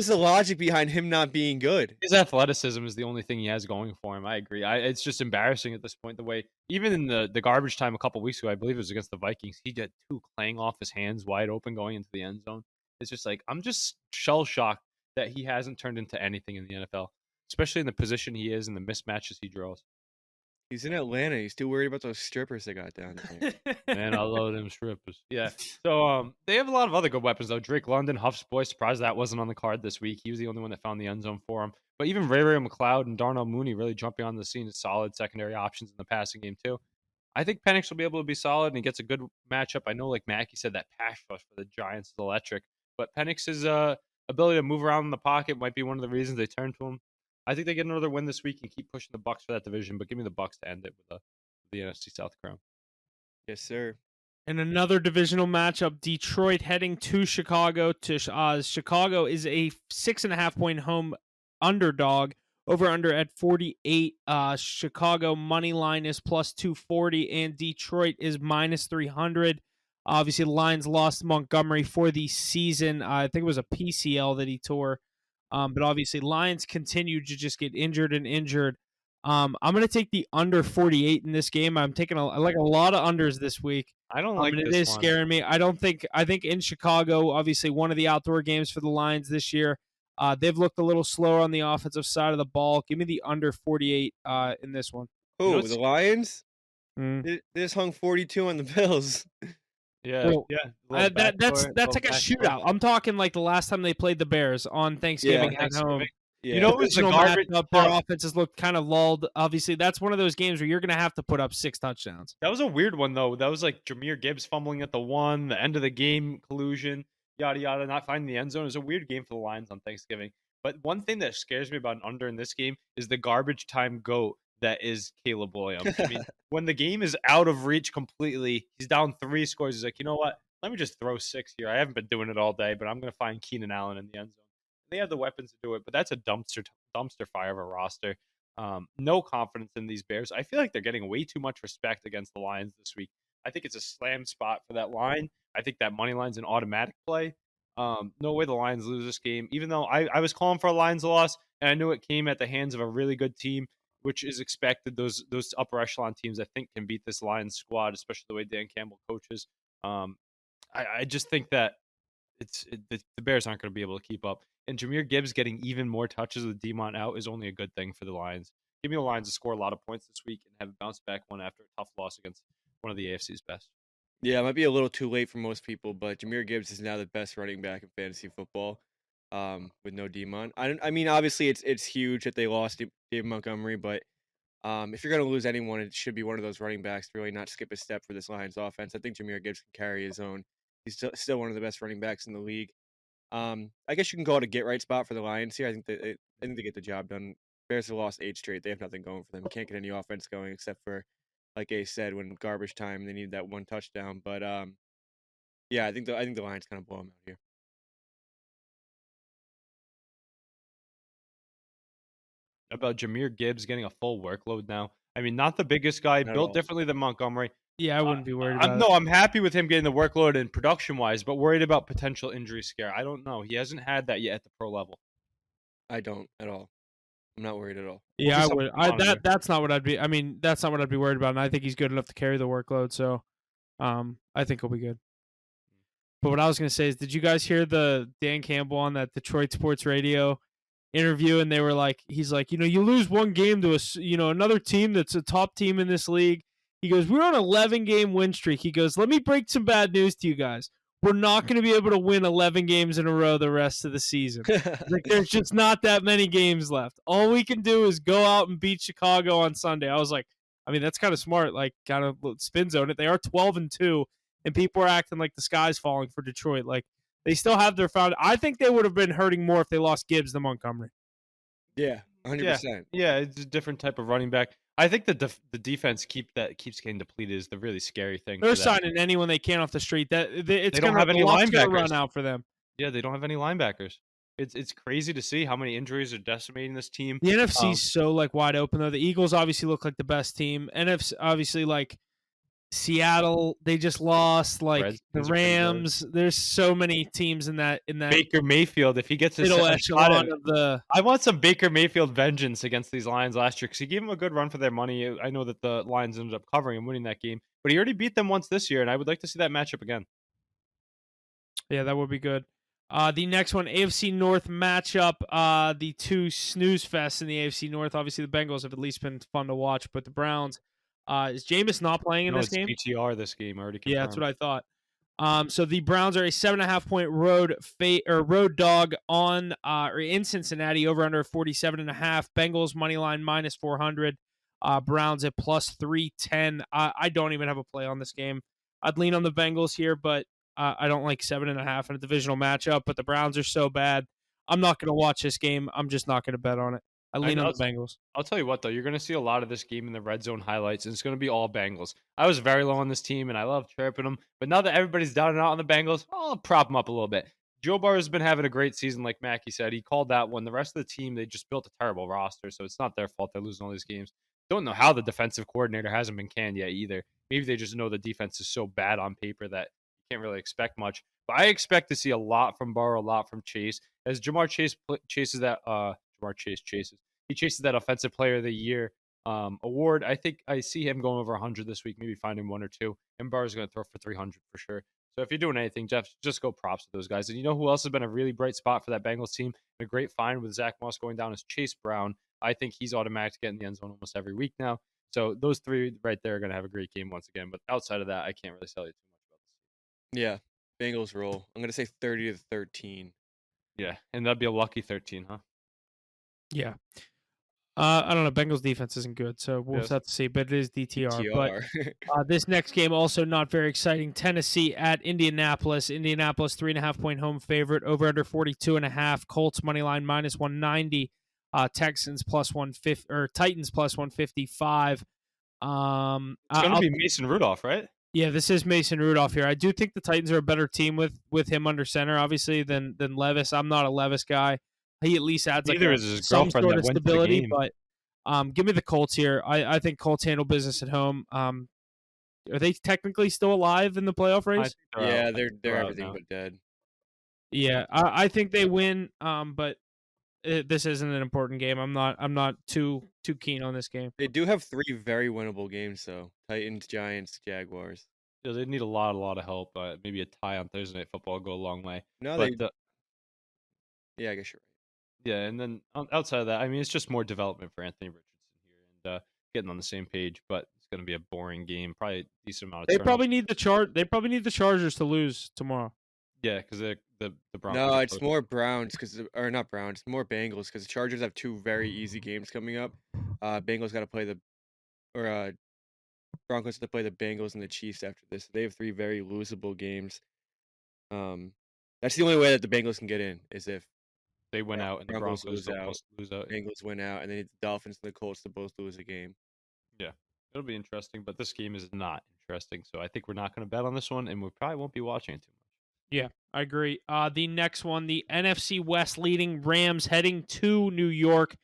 the logic behind him not being good? His athleticism is the only thing he has going for him. I agree. It's just embarrassing at this point. The way, even in the garbage time a couple weeks ago, I believe it was against the Vikings, he did 2 clang off his hands wide open going into the end zone. It's just like, I'm just shell shocked that he hasn't turned into anything in the NFL, especially in the position he is and the mismatches he draws. He's in Atlanta. He's too worried about those strippers they got down there. Man, I love them strippers. Yeah. So they have a lot of other good weapons, though. Drake London, Huff's boy, surprised that wasn't on the card this week. He was the only one that found the end zone for him. But even Ray McLeod and Darnell Mooney really jumping on the scene as solid secondary options in the passing game, too. I think Penix will be able to be solid, and he gets a good matchup. I know, like Mackie said, that pass rush for the Giants is electric. But Penix's ability to move around in the pocket might be one of the reasons they turn to him. I think they get another win this week and keep pushing the Bucs for that division, but give me the Bucs to end it with the NFC South crown. Yes, sir. In another divisional matchup, Detroit heading to Chicago. Chicago is a 6.5-point home underdog. over under at 48. Chicago money line is plus 240, and Detroit is minus 300. Obviously, the Lions lost Montgomery for the season. I think it was a PCL that he tore. But obviously, Lions continue to just get injured and injured. I'm going to take the under 48 in this game. I'm taking a lot of unders this week. I don't like And it this is one. scaring me. I think in Chicago, obviously one of the outdoor games for the Lions this year, they've looked a little slower on the offensive side of the ball. Give me the under 48 in this one. Oh, the Lions? Mm. They just hung 42 on the Bills. Yeah, Well, yeah. That's like a shootout. I'm talking like the last time they played the Bears on Thanksgiving at home. Yeah. You know, it was the garbage. Their offenses looked kind of lulled. Obviously, that's one of those games where you're going to have to put up 6 touchdowns. That was a weird one, though. That was like Jahmyr Gibbs fumbling at the 1, the end of the game collusion, yada, yada, not finding the end zone. It was a weird game for the Lions on Thanksgiving. But one thing that scares me about an under in this game is the garbage time goat that is Caleb Williams. I mean, when the game is out of reach completely, he's down 3 scores. He's like, you know what? Let me just throw 6 here. I haven't been doing it all day, but I'm going to find Keenan Allen in the end zone. They have the weapons to do it, but that's a dumpster fire of a roster. No confidence in these Bears. I feel like they're getting way too much respect against the Lions this week. I think it's a slam spot for that line. I think that money line's an automatic play. No way the Lions lose this game, even though I was calling for a Lions loss, and I knew it came at the hands of a really good team, which is expected. Those upper echelon teams, I think, can beat this Lions squad, especially the way Dan Campbell coaches. I just think that the Bears aren't going to be able to keep up. And Jahmyr Gibbs getting even more touches with Demont out is only a good thing for the Lions. Give me the Lions to score a lot of points this week and have a bounce back one after a tough loss against one of the AFC's best. Yeah, it might be a little too late for most people, but Jahmyr Gibbs is now the best running back in fantasy football, with no Demont. I mean, obviously it's huge that they lost David Montgomery, but if you're going to lose anyone, it should be one of those running backs to really not skip a step for this Lions offense. I think Jahmyr Gibbs can carry his own. He's still one of the best running backs in the league. I guess you can call it a get right spot for the Lions here. I think they get the job done. Bears have lost 8 straight. They have nothing going for them. You can't get any offense going except for, like Ace said, when garbage time they need that 1 touchdown. But yeah, I think the Lions kind of blow them out here. About Jahmyr Gibbs getting a full workload now. I mean, not the biggest guy, built differently than Montgomery. Yeah, I wouldn't be worried about it. I'm happy with him getting the workload and production-wise, but worried about potential injury scare. I don't know. He hasn't had that yet at the pro level. I don't at all. I'm not worried at all. Yeah, I would. That's not what I'd be. I mean, that's not what I'd be worried about. And I think he's good enough to carry the workload. So, I think he'll be good. But what I was going to say is, did you guys hear the Dan Campbell on that Detroit Sports Radio interview? And they were like, he's like, you lose one game to another team that's a top team in this league. He goes, we're on an 11-game win streak. He goes, let me break some bad news to you guys. We're not going to be able to win 11 games in a row the rest of the season. Like, there's just not that many games left. All we can do is go out and beat Chicago on Sunday. I was like, I mean, that's kind of smart, like kind of spin zone it. They are 12-2, and people are acting like the sky's falling for Detroit. Like, they still have their found. I think they would have been hurting more if they lost Gibbs than Montgomery. Yeah, 100%. Yeah, it's a different type of running back. I think the defense keeps getting depleted is the really scary thing. They're signing anyone they can off the street. They don't have any linebackers run out for them. Yeah, they don't have any linebackers. It's crazy to see how many injuries are decimating this team. The NFC's so wide open though. The Eagles obviously look like the best team. NFC obviously Seattle, they just lost. The Rams. There's so many teams in that. Baker Mayfield, if he gets his echelon of the. I want some Baker Mayfield vengeance against these Lions last year because he gave them a good run for their money. I know that the Lions ended up covering and winning that game, but he already beat them once this year, and I would like to see that matchup again. Yeah, that would be good. The next one, AFC North matchup. The 2 snooze fests in the AFC North. Obviously, the Bengals have at least been fun to watch, but the Browns. Is Jameis not playing in this game? It's PTR this game already confirmed. Yeah, that's what I thought. So the Browns are a 7.5-point road dog on or in Cincinnati, over under 47.5. Bengals money line minus 400. Browns at plus 310. I don't even have a play on this game. I'd lean on the Bengals here, but I don't like 7.5 in a divisional matchup. But the Browns are so bad, I'm not going to watch this game. I'm just not going to bet on it. I lean on the Bengals. I'll tell you what, though. You're going to see a lot of this game in the red zone highlights, and it's going to be all Bengals. I was very low on this team, and I love chirping them. But now that everybody's down and out on the Bengals, I'll prop them up a little bit. Joe Burrow has been having a great season, like Mackey said. He called that one. The rest of the team, they just built a terrible roster, so it's not their fault they're losing all these games. Don't know how the defensive coordinator hasn't been canned yet either. Maybe they just know the defense is so bad on paper that you can't really expect much. But I expect to see a lot from Burrow, a lot from Chase. As Jamar Chase chases that, Jamar Chase chases. He chases that Offensive Player of the Year award. I think I see him going over 100 this week, maybe finding one or two. And Burrow's going to throw for 300 for sure. So if you're doing anything, Jeff, just go props to those guys. And you know who else has been a really bright spot for that Bengals team? A great find with Zach Moss going down is Chase Brown. I think he's automatic to get in the end zone almost every week now. So those three right there are going to have a great game once again. But outside of that, I can't really tell you too much about this. Yeah, Bengals roll. I'm gonna say 30-13. Yeah, and that'd be a lucky 13, huh? Yeah. I don't know. Bengals defense isn't good, so we'll Yes. have to see. But it is DTR. But TR. this next game also not very exciting. Tennessee at Indianapolis. Indianapolis 3.5-point home favorite. Over under 42.5. Colts money line -190. Texans plus 150 or Titans plus 155. It's going to be Mason Rudolph, right? Yeah, this is Mason Rudolph here. I do think the Titans are a better team with him under center, obviously, than Levis. I'm not a Levis guy. He at least adds Neither like is his some girlfriend sort that of went to the stability. game. But give me the Colts here. I think Colts handle business at home. Are they technically still alive in the playoff I race? think Yeah, out. they're out everything now. but dead. Yeah, I think they win. But this isn't an important game. I'm not too keen on this game. They do have 3 very winnable games though: Titans, Giants, Jaguars. Yeah, they need a lot of help. Maybe a tie on Thursday Night Football will go a long way. No, But yeah, I guess you're right. yeah, and then outside of that, I mean, it's just more development for Anthony Richardson here and getting on the same page. But it's going to be a boring game, probably a decent amount of. They turnovers. probably need the Chargers to lose tomorrow. Yeah, because the Broncos. No, are it's close. more Browns or not Browns, more Bengals because the Chargers have 2 very easy games coming up. Bengals got to play Broncos have to play the Bengals and the Chiefs after this. They have 3 very losable games. That's the only way that the Bengals can get in is if They went out and the Broncos Broncos lose out. lose out. Bengals win out, and then it's the Dolphins and the Colts to both lose a game. Yeah, it'll be interesting, but this game is not interesting. So I think we're not going to bet on this one, and we probably won't be watching it too much. Yeah, I agree. The next one, the NFC West leading Rams heading to New York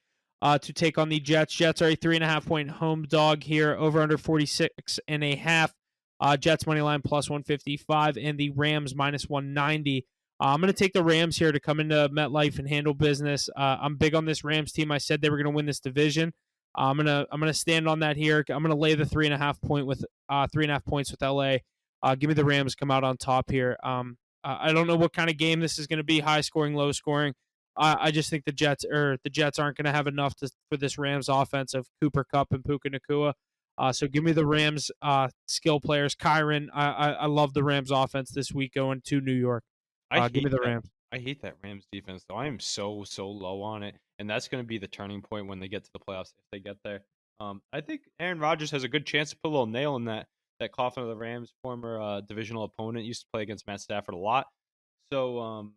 to take on the Jets. Jets are a 3.5-point home dog here, over under 46.5. Jets money line plus 155, and the Rams -190. I'm going to take the Rams here to come into MetLife and handle business. I'm big on this Rams team. I said they were going to win this division. I'm gonna stand on that here. I'm gonna lay the 3.5 point with 3.5 points with LA. Give me the Rams come out on top here. I don't know what kind of game this is going to be, high scoring, low scoring. I just think the Jets aren't going to have enough for this Rams offense of Cooper Kupp and Puka Nacua. So give me the Rams skill players. Kyron, I love the Rams offense this week going to New York. Give me the Rams. I hate that Rams defense, though. I am so low on it, and that's going to be the turning point when they get to the playoffs if they get there. I think Aaron Rodgers has a good chance to put a little nail in that coffin of the Rams. Former divisional opponent, used to play against Matt Stafford a lot. So,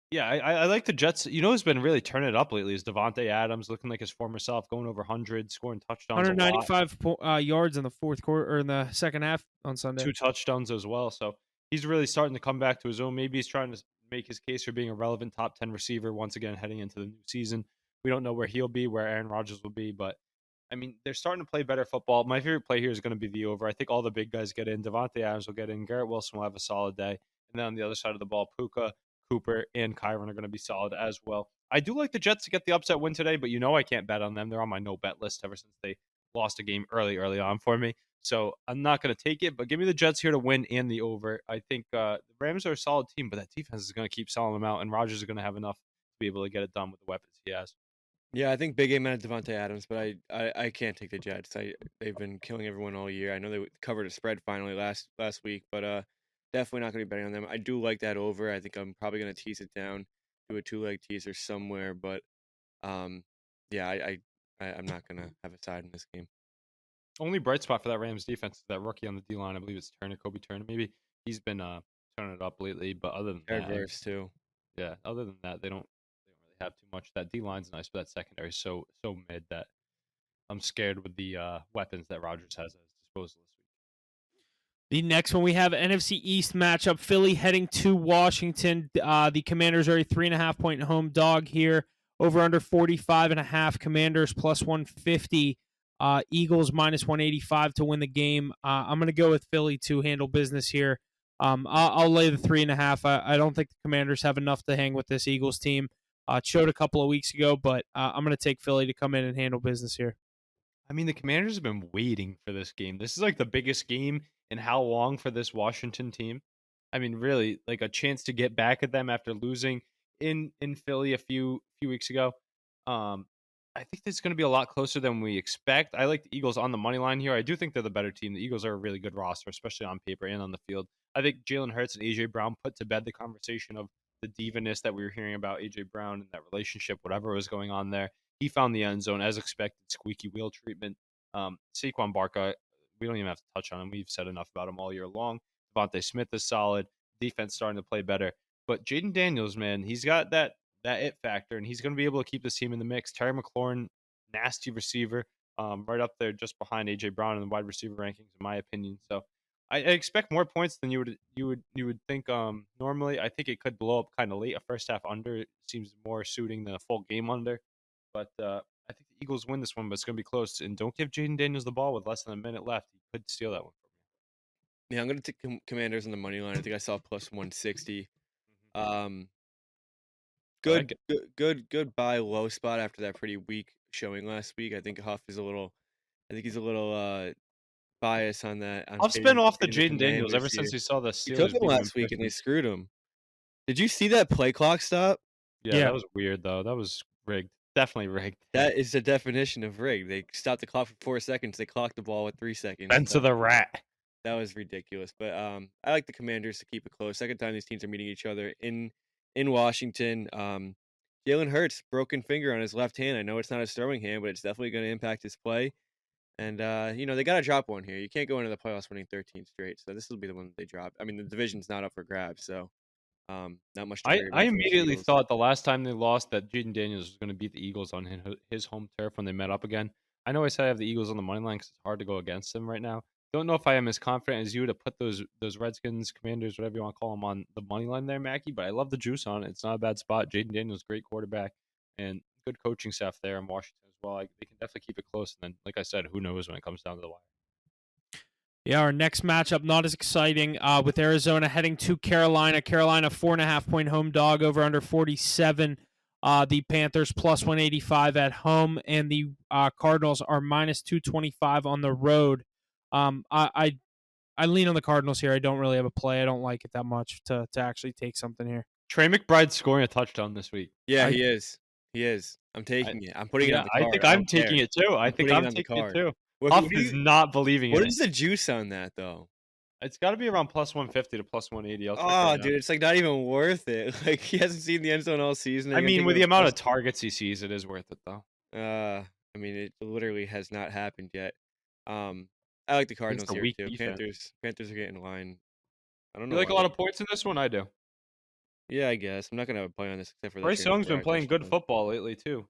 yeah, I like the Jets. You know who's been really turning it up lately is Devontae Adams, looking like his former self, going over 100, scoring touchdowns. 195 yards in the fourth quarter or in the second half on Sunday. 2 touchdowns as well. So he's really starting to come back to his own. Maybe he's trying to make his case for being a relevant top 10 receiver once again heading into the new season. We don't know where he'll be, where Aaron Rodgers will be, but I mean, they're starting to play better football. My favorite play here is going to be the over. I think all the big guys get in. Devontae Adams will get in. Garrett Wilson will have a solid day. And then on the other side of the ball, Puka, Cooper, and Kyron are going to be solid as well. I do like the Jets to get the upset win today, but you know I can't bet on them. They're on my no-bet list ever since they lost a game early on for me. So I'm not going to take it, but give me the Jets here to win and the over. I think the Rams are a solid team, but that defense is going to keep selling them out, and Rodgers is going to have enough to be able to get it done with the weapons he has. Yeah, I think big game out of Devontae Adams, but I can't take the Jets. They've been killing everyone all year. I know they covered a spread finally last week, but definitely not going to be betting on them. I do like that over. I think I'm probably going to tease it down, do a 2-leg teaser somewhere, but yeah, I'm not going to have a side in this game. Only bright spot for that Rams defense is that rookie on the D-line. I believe it's Kobe Turner. Maybe he's been turning it up lately, but other than that, Headfirst too. Yeah, other than that, they don't really have too much. That D-line's nice, but that secondary is so mid that I'm scared with the weapons that Rodgers has at his disposal this week. The next one we have NFC East matchup: Philly heading to Washington. The Commanders are a 3.5-point home dog here. Over under 45.5. Commanders plus 150. Eagles minus 185 to win the game. I'm going to go with Philly to handle business here. I'll lay the 3.5. I don't think the Commanders have enough to hang with this Eagles team. It showed a couple of weeks ago, but I'm going to take Philly to come in and handle business here. I mean, the Commanders have been waiting for this game. This is like the biggest game in how long for this Washington team? I mean, really, like a chance to get back at them after losing in Philly a few weeks ago. I think this is going to be a lot closer than we expect. I like the Eagles on the money line here. I do think they're the better team. The Eagles are a really good roster, especially on paper and on the field. I think Jalen Hurts and AJ Brown put to bed the conversation of the divaness that we were hearing about AJ Brown and that relationship, whatever was going on there. He found the end zone as expected, squeaky wheel treatment. Saquon Barkley, we don't even have to touch on him. We've said enough about him all year long. Devontae Smith is solid. Defense starting to play better. But Jaden Daniels, man, he's got that it factor, and he's going to be able to keep this team in the mix. Terry McLaurin, nasty receiver, right up there just behind AJ Brown in the wide receiver rankings, in my opinion. So I expect more points than you would think. Normally, I think it could blow up kind of late. A first half under seems more suiting than a full game under. But I think the Eagles win this one, but it's going to be close. And don't give Jaden Daniels the ball with less than a minute left. He could steal that one from you. Yeah, I'm going to take Commanders on the money line. I think I saw plus 160. Good buy low spot after that pretty weak showing last week. I think Huff is a little. I think he's a little biased on that. Huff's been off the fading Jaden Daniels ever Commanders since here. he saw the He took Steelers him beat last in week and they person. screwed him. Did you see that play clock stop? Yeah, that was weird though. That was rigged. Definitely rigged. That is the definition of rigged. They stopped the clock for 4 seconds. They clocked the ball with 3 seconds. Bent to the rat. That was ridiculous. But I like the Commanders to keep it close. Second time these teams are meeting each other in Washington. Jalen Hurts, broken finger on his left hand. I know it's not his throwing hand, but it's definitely going to impact his play. And they got to drop one here. You can't go into the playoffs winning 13 straight. So this will be the one that they drop. I mean, the division's not up for grabs, so not much to worry about. I immediately thought the last time they lost that Jaden Daniels was going to beat the Eagles on his home turf when they met up again. I know I said I have the Eagles on the money line because it's hard to go against them right now. Don't know if I am as confident as you to put those Redskins, Commanders, whatever you want to call them, on the money line there, Mackie. But I love the juice on it. It's not a bad spot. Jaden Daniels, great quarterback, and good coaching staff there in Washington as well. They can definitely keep it close. And then, like I said, who knows when it comes down to the wire. Yeah, our next matchup, not as exciting, with Arizona heading to Carolina. Carolina, 4.5-point home dog, over under 47. The Panthers plus 185 at home, and the Cardinals are minus 225 on the road. I lean on the Cardinals here. I don't really have a play. I don't like it that much to actually take something here. Trey McBride's scoring a touchdown this week. Yeah, he is. He is. I'm taking it. I'm putting it on the card. I think I'm taking it too. I think I'm taking it too. Huff is not believing in it. What is the juice on that, though? It's got to be around plus 150 to plus 180. Oh, dude, it's like not even worth it. Like, he hasn't seen the end zone all season. I mean, with the amount of targets he sees, it is worth it, though. I mean, it literally has not happened yet. I like the Cardinals here, too. Panthers are getting in line. I don't know. You like a lot of points in this one? I do. Yeah, I guess. I'm not going to play on this except for Bryce Young's been playing good football lately, too.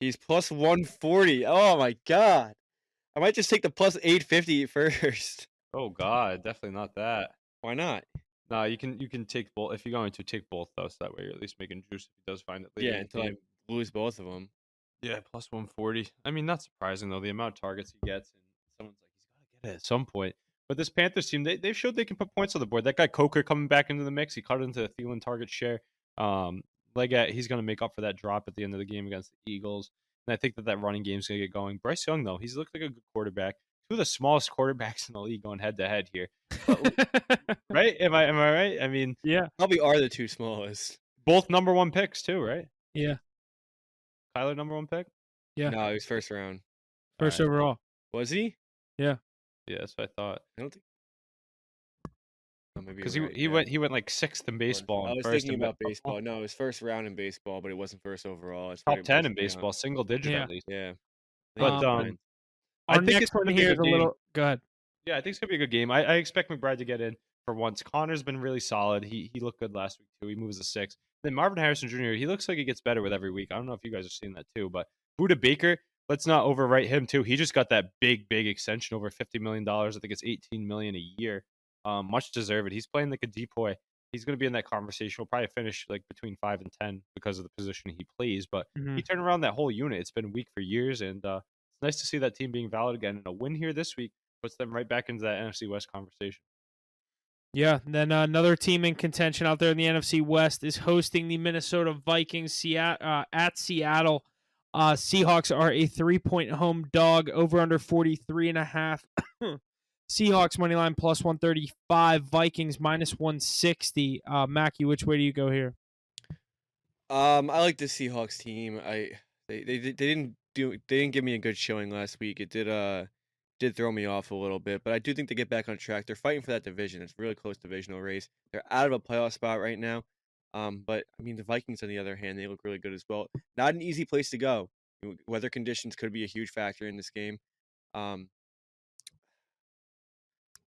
He's plus 140. Oh, my God. I might just take the plus 850 first. Oh, God. Definitely not that. Why not? No, you can take both. If you're going to take both, though, so that way you're at least making juice if he does find it later. Yeah, until I lose both of them. Yeah, plus 140. I mean, not surprising, though, the amount of targets he gets. And someone's like, he's got to get it at some point. But this Panthers team, they've showed they can put points on the board. That guy Coker coming back into the mix. He cut into the Thielen target share. He's going to make up for that drop at the end of the game against the Eagles. And I think that running game's going to get going. Bryce Young, though, he's looked like a good quarterback. Two of the smallest quarterbacks in the league going head-to-head here. Right? Am I right? I mean, yeah. Probably are the two smallest. Both number one picks, too, right? Yeah. Kyler, number one pick? Yeah. No, he was first round. First overall. Was he? Yeah. Yeah, that's what I thought. I don't think. Because he went like sixth in baseball. I was thinking about baseball. No, it was first round in baseball, but it wasn't first overall. It's top 10 in baseball, single digit at least. Yeah. But our next one here is a little. Go ahead. Yeah, I think it's gonna be a good game. I expect McBride to get in for once. Connor's been really solid. He looked good last week too. He moves to 6. Then Marvin Harrison Jr. He looks like he gets better with every week. I don't know if you guys are seeing that too, but Buda Baker let's not overwrite him too. He just got that big extension over $50 million. I think it's $18 million a year. Much deserved. He's playing like a decoy. He's going to be in that conversation. He'll probably finish like between 5 and 10 because of the position he plays. But Mhm. he turned around that whole unit. It's been weak for years, and it's nice to see that team being valid again. And a win here this week puts them right back into that NFC West conversation. Yeah, then another team in contention out there in the NFC West is hosting the Minnesota Vikings at Seattle. Seahawks are a 3-point home dog, over under 43.5. Seahawks money line plus 135, Vikings minus 160. Mackie, which way do you go here? I like the Seahawks team. They didn't give me a good showing last week. It did throw me off a little bit, but I do think they get back on track. They're fighting for that division. It's a really close divisional race. They're out of a playoff spot right now. But I mean the Vikings on the other hand, they look really good as well. Not an easy place to go. Weather conditions could be a huge factor in this game.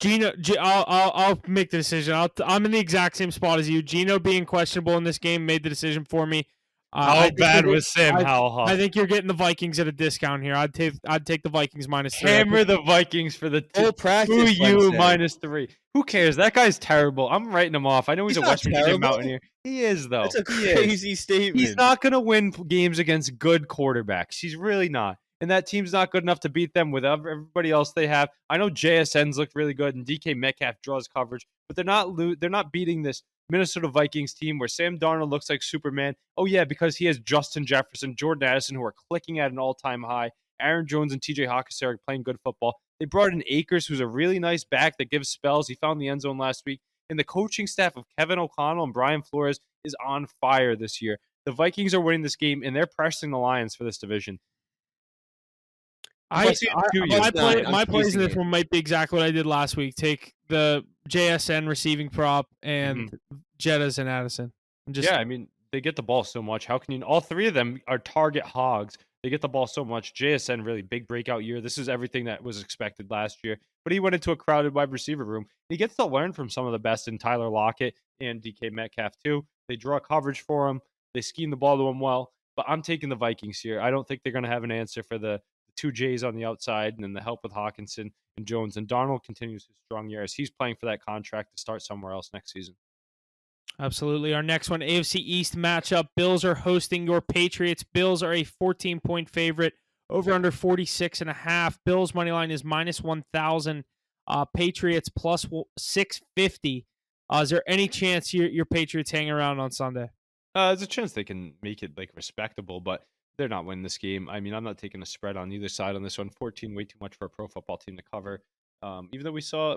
Gino, I'll make the decision. I'm in the exact same spot as you. Gino being questionable in this game made the decision for me. How bad was Sam Howell? I think you're getting the Vikings at a discount here. I'd take the Vikings minus 3. Hammer the Vikings for the Full practice you Wednesday. -3. Who cares? That guy's terrible. I'm writing him off. I know he's a He's not West Virginia terrible. Mountaineer. He is though. That's a He is. crazy statement. He's not going to win games against good quarterbacks. He's really not. And that team's not good enough to beat them with everybody else they have. I know JSN's looked really good and DK Metcalf draws coverage, but they're not beating this Minnesota Vikings team where Sam Darnold looks like Superman. Oh yeah, because he has Justin Jefferson, Jordan Addison, who are clicking at an all-time high. Aaron Jones and TJ Hawkinson are playing good football. They brought in Akers, who's a really nice back that gives spells. He found the end zone last week. And the coaching staff of Kevin O'Connell and Brian Flores is on fire this year. The Vikings are winning this game, and they're pressing the Lions for this division. My plays in this one might be exactly what I did last week. Take the JSN receiving prop and Jettas and Addison. Yeah, I mean, they get the ball so much. How can you? All three of them are target hogs. They get the ball so much. JSN really big breakout year. This is everything that was expected last year. But he went into a crowded wide receiver room. He gets to learn from some of the best in Tyler Lockett and DK Metcalf too. They draw coverage for him. They scheme the ball to him well. But I'm taking the Vikings here. I don't think they're going to have an answer for the two J's on the outside and then the help with Hawkinson and Jones. And Darnold continues his strong year as he's playing for that contract to start somewhere else next season. Absolutely. Our next one, AFC East matchup. Bills are hosting your Patriots. Bills are a 14-point favorite, over under 46.5. Bills money line is minus 1,000. Patriots plus 650. Is there any chance your Patriots hang around on Sunday? There's a chance they can make it like respectable, but they're not winning this game. I mean, I'm not taking a spread on either side on this one. 14, way too much for a pro football team to cover. Even though we saw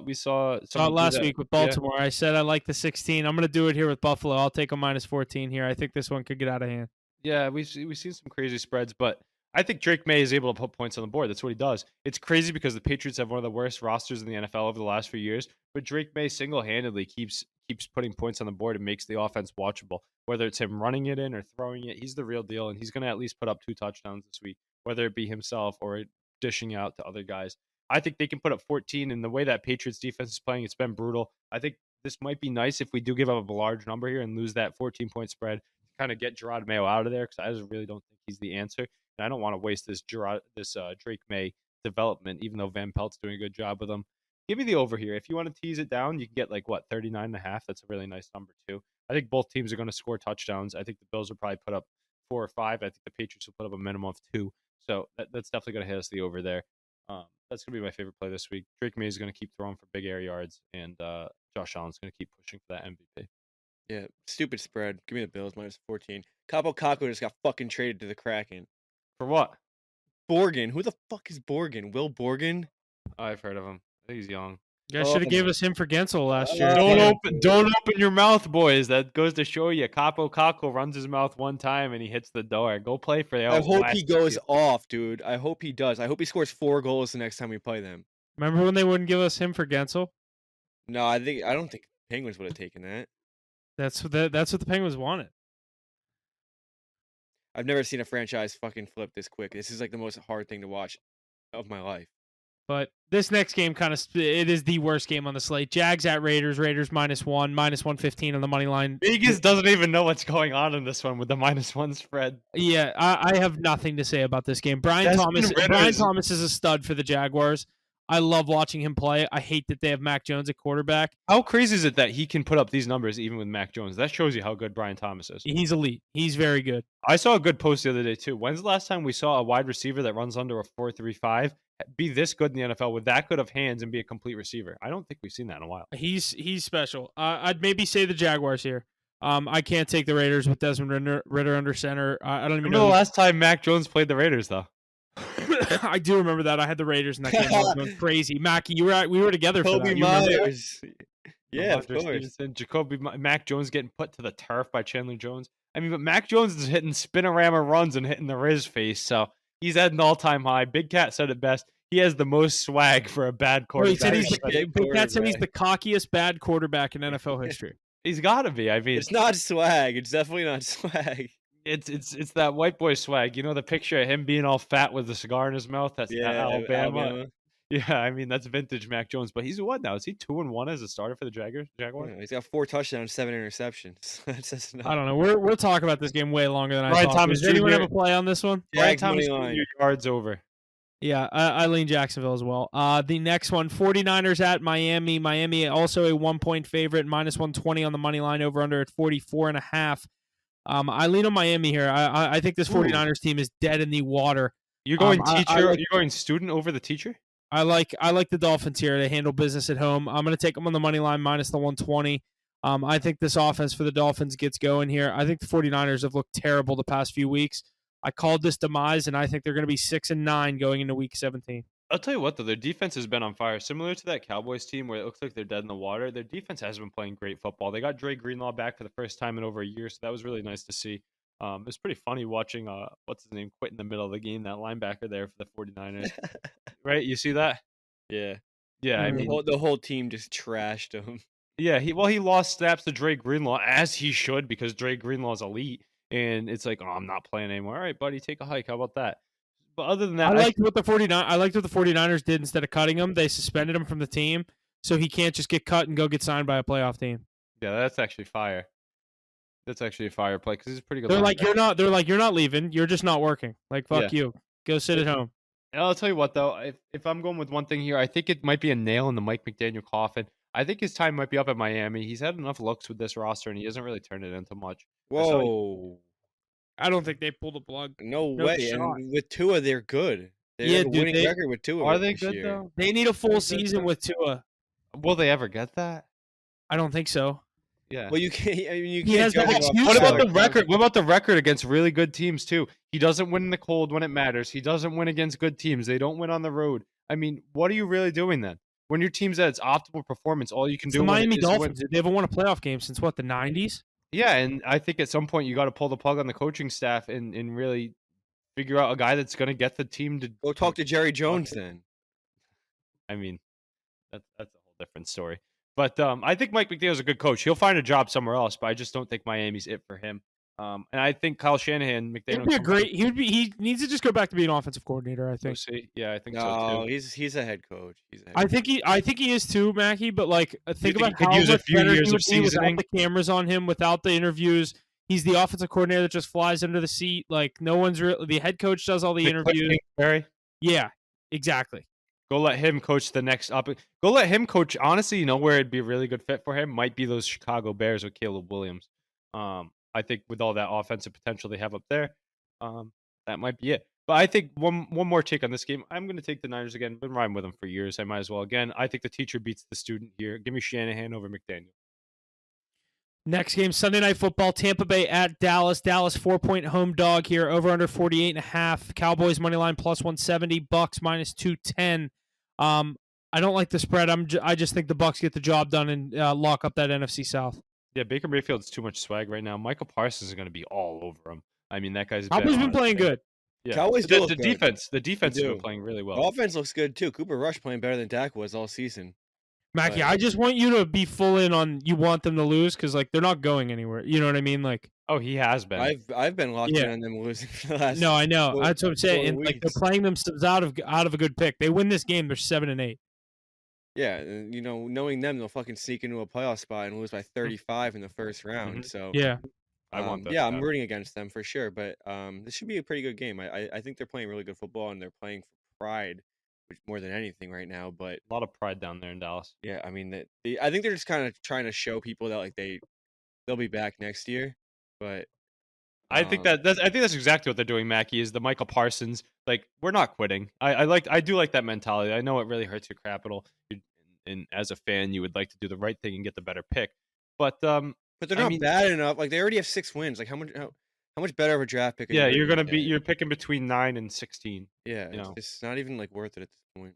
last week with Baltimore. Yeah. I said I like the 16. I'm going to do it here with Buffalo. I'll take a minus 14 here. I think this one could get out of hand. Yeah, we've seen some crazy spreads, but I think Drake May is able to put points on the board. That's what he does. It's crazy because the Patriots have one of the worst rosters in the NFL over the last few years, but Drake May single-handedly keeps putting points on the board and makes the offense watchable. Whether it's him running it in or throwing it, he's the real deal, and he's going to at least put up 2 touchdowns this week, whether it be himself or dishing out to other guys. I think they can put up 14, and the way that Patriots defense is playing, it's been brutal. I think this might be nice if we do give up a large number here and lose that 14-point spread to kind of get Gerard Mayo out of there, because I just really don't think he's the answer. And I don't want to waste this Drake May development, even though Van Pelt's doing a good job with him. Give me the over here. If you want to tease it down, you can get 39.5. That's a really nice number too. I think both teams are going to score touchdowns. I think the Bills will probably put up 4 or 5. I think the Patriots will put up a minimum of 2. So that's definitely going to hit us the over there. That's going to be my favorite play this week. Drake May is going to keep throwing for big air yards, and Josh Allen's going to keep pushing for that MVP. Yeah, stupid spread. Give me the Bills minus 14. Capo Caco just got fucking traded to the Kraken. For what? Borgen. Who the fuck is Borgen? Will Borgen? I've heard of him. I think he's young. You guys should have gave us him for Gensel last year. Don't open your mouth, boys. That goes to show you. Capo Caco runs his mouth one time and he hits the door. Go play for the I hope he goes off, dude. I hope he does. I hope he scores 4 goals the next time we play them. Remember when they wouldn't give us him for Gensel? No, I don't think Penguins would have taken that. That's what the Penguins wanted. I've never seen a franchise fucking flip this quick. This is like the most hard thing to watch of my life. But this next game it is the worst game on the slate. Jags at Raiders. Raiders -1, -115 on the money line. Vegas doesn't even know what's going on in this one with the -1 spread. Yeah, I have nothing to say about this game. Brian Desmond Thomas is a stud for the Jaguars. I love watching him play. I hate that they have Mac Jones at quarterback. How crazy is it that he can put up these numbers even with Mac Jones? That shows you how good Brian Thomas is. He's elite. He's very good. I saw a good post the other day too. When's the last time we saw a wide receiver that runs under a 4.35 be this good in the NFL with that good of hands and be a complete receiver? I don't think we've seen that in a while. He's special. I'd maybe say the Jaguars here. I can't take the Raiders with Desmond Ritter under center. I don't even Remember know the last time Mac Jones played the Raiders though? I do remember that. I had the Raiders in that game. I was going crazy. Mackie, we were together for that. Kobe You remember that? Myers. Yeah, of Roger course. Stevenson, Mac Jones getting put to the turf by Chandler Jones. I mean, but Mac Jones is hitting spinorama runs and hitting the Riz face, so he's at an all-time high. Big Cat said it best. He has the most swag for a bad He said quarterback. Big Cat said he's the cockiest bad quarterback in NFL history. He's got to be. I mean, It's not swag. It's definitely not swag. it's that white boy swag. You know the picture of him being all fat with a cigar in his mouth? That's Alabama. Yeah, I mean that's vintage Mac Jones. But he's what now? Is he 2-1 as a starter for the Jaguars? Yeah, he's got 4 touchdowns, 7 interceptions. That's just I don't know. We'll talk about this game way longer than I Brian thought. Thomas Does anyone Jr. have a play on this one? Brian Jags Thomas money line. Jr. yards over. Yeah, I lean Jacksonville as well. The next one, 49ers at Miami. Miami also a 1-point favorite, -120 on the money line, over under at 44.5. I lean on Miami here. I think this 49ers team is dead in the water. You're going teacher. You're going student over the teacher. I like the Dolphins here. They handle business at home. I'm going to take them on the money line -120. I think this offense for the Dolphins gets going here. I think the 49ers have looked terrible the past few weeks. I called this demise, and I think they're going to be 6-9 going into Week 17. I'll tell you what, though, their defense has been on fire. Similar to that Cowboys team where it looks like they're dead in the water, their defense has been playing great football. They got Dre Greenlaw back for the first time in over a year, so that was really nice to see. It was pretty funny watching, what's his name, quit in the middle of the game, that linebacker there for the 49ers. Right? You see that? Yeah. Yeah, I mean, the whole team just trashed him. yeah, he lost snaps to Dre Greenlaw, as he should, because Dre Greenlaw is elite. And it's like, oh, I'm not playing anymore. All right, buddy, take a hike. How about that? But other than that, I liked what the 49ers did instead of cutting him. They suspended him from the team, so he can't just get cut and go get signed by a playoff team. Yeah, that's actually fire. That's actually a fire play because he's a pretty good. They're like, you're not leaving. You're just not working. Like, fuck you. Go sit at home. And I'll tell you what, though, if I'm going with one thing here, I think it might be a nail in the Mike McDaniel coffin. I think his time might be up at Miami. He's had enough looks with this roster, and he hasn't really turned it into much. Whoa. I don't think they pulled the plug. No way. shot. And with Tua, they're good. They Yeah, have a dude, winning record with Tua. Are they this good, year. though? They need a full season with Tua. Will they ever get that? I don't think so. Yeah. Well, you can't. I mean, you He can't. has that judge him off excuse What about Tua. the record? What about the record against really good teams too? He doesn't win in the cold when it matters. He doesn't win against good teams. They don't win on the road. I mean, what are you really doing then? When your team's at its optimal performance, all you can It's do the Miami is win. Dolphins. They haven't won a playoff game since what, the 90s? Yeah, and I think at some point you got to pull the plug on the coaching staff and really figure out a guy that's going to get the team to Go talk to Jerry Jones then. I mean, that's a whole different story. But I think Mike McDaniel's a good coach. He'll find a job somewhere else, but I just don't think Miami's it for him. And I think Kyle Shanahan, McDaniel. He needs to just go back to being an offensive coordinator, I think. Yeah, I think so No, too. he's a head coach. I think he is too, Mackie. But like, think about he could how use a much few better years he of would be without seasoning? the cameras on him, without the interviews. He's the offensive coordinator that just flies under the seat. Like, no one's really. The head coach does all the interviews. Barry, Yeah, exactly. go let him coach the next up. Go let him coach. Honestly, you know where it'd be a really good fit for him might be those Chicago Bears with Caleb Williams. I think with all that offensive potential they have up there, that might be it. But I think one more take on this game. I'm going to take the Niners again. Been riding with them for years. I might as well again. I think the teacher beats the student here. Give me Shanahan over McDaniel. Next game, Sunday Night Football, Tampa Bay at Dallas. Dallas 4-point home dog here, over under 48.5. Cowboys money line +170, Bucks -210. I don't like the spread. I just think the Bucks get the job done and lock up that NFC South. Yeah, Baker Mayfield's too much swag right now. Michael Parsons is going to be all over him. I mean, that guy's Cowboys been playing good. Yeah, Cowboys the do look good. defense. The defense has They been do. playing really The well. offense looks good too. Cooper Rush playing better than Dak was all season. Mackie, But I just want you to be full in on you want them to lose because like they're not going anywhere. You know what I mean? Like, Oh, he has been. I've been locked in yeah. on them losing for the last No, I know. That's what I'm saying. 4 And like they're weeks. playing themselves out of a good pick. They win this game, they're 7-8. Yeah, and, knowing them, they'll fucking sneak into a playoff spot and lose by 35 in the first round. Mhm. So, Yeah. I want that. yeah, I'm rooting against them for sure. But this should be a pretty good game. I think they're playing really good football and they're playing for pride, which more than anything right now. But A lot of pride down there in Dallas. yeah, I mean I think they're just kind of trying to show people that like they'll be back next year. But I think that's exactly what they're doing, Mackie, is the Michael Parsons. Like, we're not quitting. I do like that mentality. I know it really hurts your capital. And as a fan, you would like to do the right thing and get the better pick. But they're not bad enough. Like they already have 6 wins. Like how much better of a draft pick? yeah, you're picking between 9 and 16. Yeah, You know. it's not even like worth it at this point.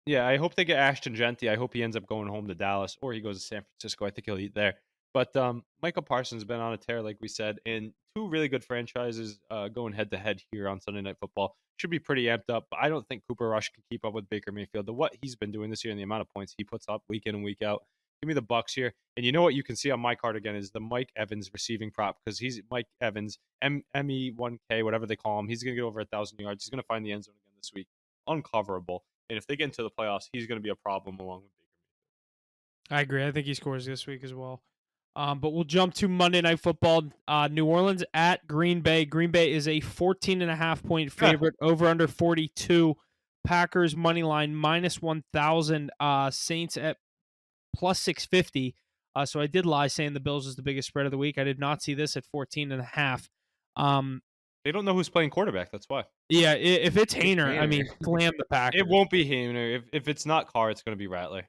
Yeah, I hope they get Ashton Genty. I hope he ends up going home to Dallas or he goes to San Francisco. I think he'll eat there. But Michael Parsons has been on a tear, like we said, and two really good franchises going head to head here on Sunday Night Football. Should be pretty amped up. But I don't think Cooper Rush can keep up with Baker Mayfield. What he's been doing this year and the amount of points he puts up week in and week out. Give me the Bucks here. And you know what you can see on my card again is the Mike Evans receiving prop because he's Mike Evans, ME1K, whatever they call him. He's going to get over 1,000 yards. He's going to find the end zone again this week. Uncoverable. And if they get into the playoffs, he's going to be a problem along with Baker Mayfield. I agree. I think he scores this week as well. But we'll jump to Monday Night Football. New Orleans at Green Bay. Green Bay is a 14.5-point favorite. Over under 42. Packers money line minus 1,000. Saints at plus 650. So I did lie saying the Bills is the biggest spread of the week. I did not see this at 14.5. They don't know who's playing quarterback. That's why. Yeah, if it's Hayner, I mean, slam the Packers. It won't be Hayner. If it's not Carr, it's going to be Rattler.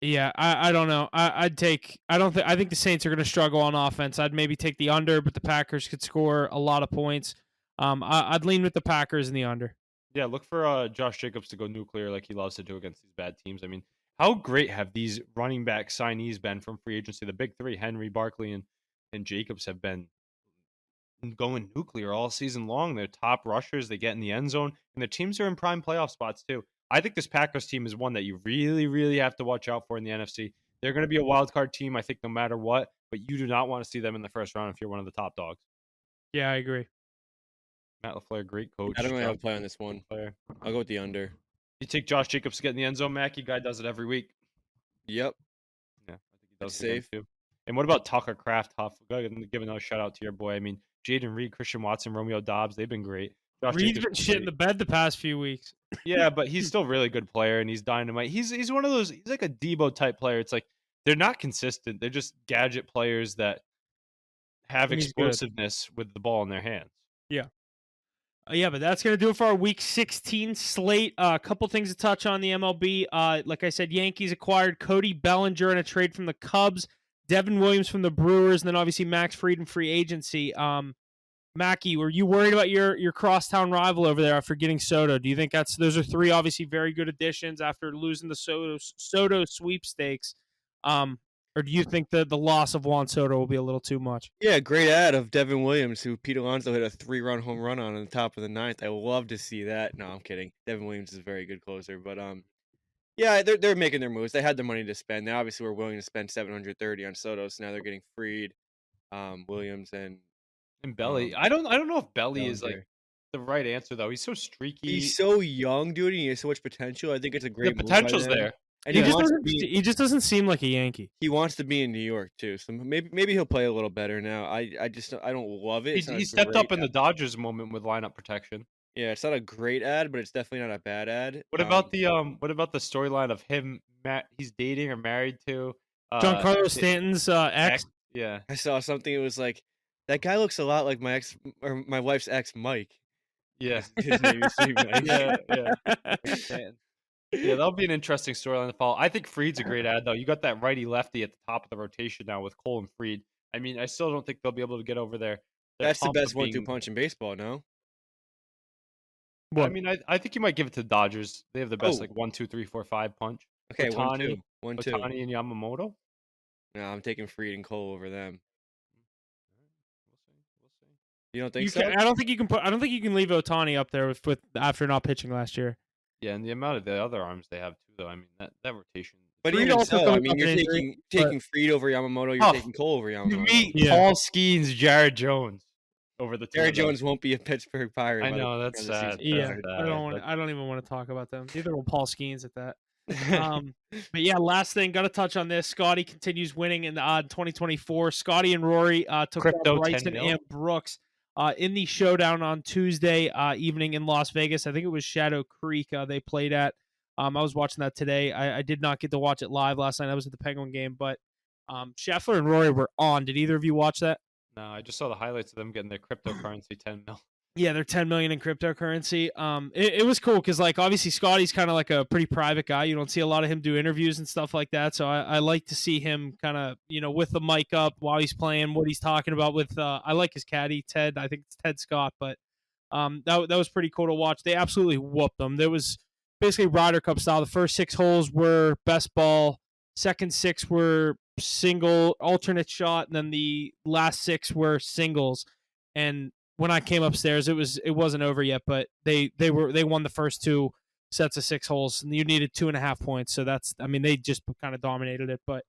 Yeah, I don't know. I think the Saints are going to struggle on offense. I'd maybe take the under, but the Packers could score a lot of points. I'd lean with the Packers in the under. Yeah, look for Josh Jacobs to go nuclear like he loves to do against these bad teams. I mean, how great have these running back signees been from free agency? The big three, Henry, Barkley, and Jacobs, have been going nuclear all season long. They're top rushers. They get in the end zone, and their teams are in prime playoff spots too. I think this Packers team is one that you really, really have to watch out for in the NFC. They're going to be a wild card team, I think, no matter what, but you do not want to see them in the first round if you're one of the top dogs. Yeah, I agree. Matt LaFleur, great coach. I don't really have a play on this one. Player. I'll go with the under. You take Josh Jacobs to get in the end zone, Mackie. Guy does it every week. Yep. Yeah, I think he does It's it again, safe. too. And what about Tucker Kraft? Huff? Give another shout out to your boy. I mean, Jaden Reed, Christian Watson, Romeo Dobbs, they've been great. Josh Reed's Jacobs been shit in the bed the past few weeks. Yeah, but he's still a really good player, and he's dynamite. He's one of those. He's like a Debo type player. It's like they're not consistent. They're just gadget players that have explosiveness with the ball in their hands. Yeah. Yeah, but that's going to do it for our Week 16 slate. A couple things to touch on the MLB. Like I said, Yankees acquired Cody Bellinger in a trade from the Cubs, Devin Williams from the Brewers, and then obviously Max Fried in free agency. Mackie, were you worried about your crosstown rival over there after getting Soto? Do you think those are three obviously very good additions after losing the Soto sweepstakes? Or do you think the loss of Juan Soto will be a little too much? Yeah, great ad of Devin Williams, who Pete Alonso hit a 3-run home run on the top of the ninth. I love to see that. No, I'm kidding. Devin Williams is a very good closer, but yeah, they're making their moves. They had the money to spend. They obviously were willing to spend $730 on Soto, so now they're getting Fried, Williams, and Belly. I don't know if Belly is Bellinger. like the right answer though. He's so streaky. He's so young, dude, and he has so much potential. I think it's a great The move by potential's them. there. And He just doesn't seem like a Yankee. he wants to be in New York too, so maybe he'll play a little better now. I don't love it. It's not He a stepped up great in the ad. Dodgers moment with lineup protection. Yeah, it's not a great ad, but it's definitely not a bad ad. What about the storyline of him? He's dating or married to Giancarlo Stanton's ex. Yeah. I saw something. It was like that guy looks a lot like my ex or my wife's ex, Mike. Yeah. His name used to be Mike. Yeah. Yeah, that'll be an interesting storyline to follow. I think Fried's a great ad, though. You got that righty-lefty at the top of the rotation now with Cole and Fried. I mean, I still don't think they'll be able to get over there. That's the best 1-2 punch in baseball, no? What? I mean, I think you might give it to the Dodgers. They have the best 1, 2, 3, 4, 5 punch. Okay, Ohtani, 1-2. Ohtani and Yamamoto. No, I'm taking Fried and Cole over them. We'll see. You don't think so? I don't think you can leave Ohtani up there with after not pitching last year. Yeah, and the amount of the other arms they have too, though. I mean, that rotation But Freed even also so, I coming mean, off you're an injury, taking Freed over Yamamoto. You're Oh, taking Cole over You Yamamoto. meet Yeah. Paul Skeens, Jared Jones over the two Jared of them. Jones won't be a Pittsburgh Pirate. I by the know, time that's the season sad. Yeah, starts. I don't want. I don't even want to talk about them. Neither will Paul Skeens at that. But yeah, last thing, got to touch on this. Scotty continues winning in 2024. Scotty and Rory took down Crypto 10 Bryson mil. and Brooks in the showdown on Tuesday evening in Las Vegas. I think it was Shadow Creek they played at. I was watching that today. I did not get to watch it live last night. I was at the Penguin game, but Scheffler and Rory were on. Did either of you watch that? No, I just saw the highlights of them getting their cryptocurrency 10 mil. Yeah, they're 10 million in cryptocurrency. It was cool because like obviously Scotty's kind of like a pretty private guy. You don't see a lot of him do interviews and stuff like that. So I like to see him kind of with the mic up while he's playing, what he's talking about with. I like his caddy Ted. I think it's Ted Scott, but that was pretty cool to watch. They absolutely whooped them. There was basically Ryder Cup style. The first 6 holes were best ball. Second 6 were single alternate shot, and then the last 6 were singles. And when I came upstairs, it wasn't over yet, but they won the first 2 sets of 6 holes, and you needed 2.5 points. So they just kind of dominated it. But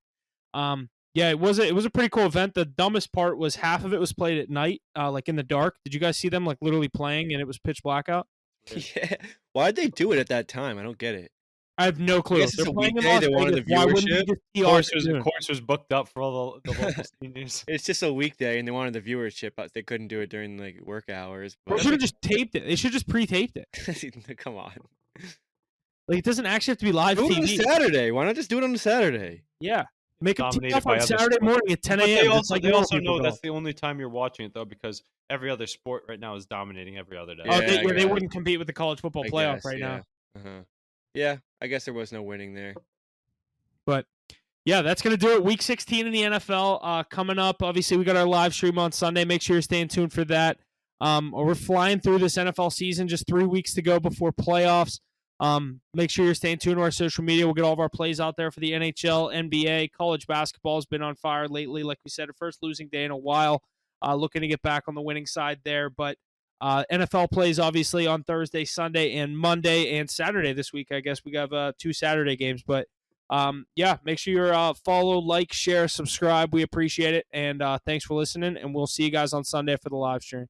yeah, it was a pretty cool event. The dumbest part was half of it was played at night, like in the dark. Did you guys see them like literally playing and it was pitch black out? Yeah. Why'd they do it at that time? I don't get it. I have no clue. guess it's They're a playing in weekday, Las they wanted Vegas. the Why wouldn't you viewership. just tee The off course at was, noon? course was booked up for all the local seniors. It's just a weekday, and they wanted the viewership, but they couldn't do it during like work hours. They But should have just taped it. They should just pre-taped it. come on, Like it doesn't actually have to be live do it on a TV. Saturday. Why not just do it on a Saturday? Yeah, make them tee Dominated off by on other Saturday sports. morning at 10 But a.m. they just like they normal also people know go. that's the only time you're watching it though, because every other sport right now is dominating every other day. Oh, Yeah, they yeah. wouldn't compete with the college football I playoff guess, right yeah. now. Uh-huh. Yeah, I guess there was no winning there. But yeah, that's going to do it. Week 16 in the NFL coming up. Obviously, we got our live stream on Sunday. Make sure you're staying tuned for that. We're flying through this NFL season. Just 3 weeks to go before playoffs. Make sure you're staying tuned to our social media. We'll get all of our plays out there for the NHL, NBA. College basketball has been on fire lately. Like we said, our first losing day in a while. Looking to get back on the winning side there. But NFL plays obviously on Thursday, Sunday, and Monday, and Saturday this week. I guess we have 2 Saturday games. But yeah, make sure you follow, like, share, subscribe. We appreciate it. And thanks for listening. And we'll see you guys on Sunday for the live stream.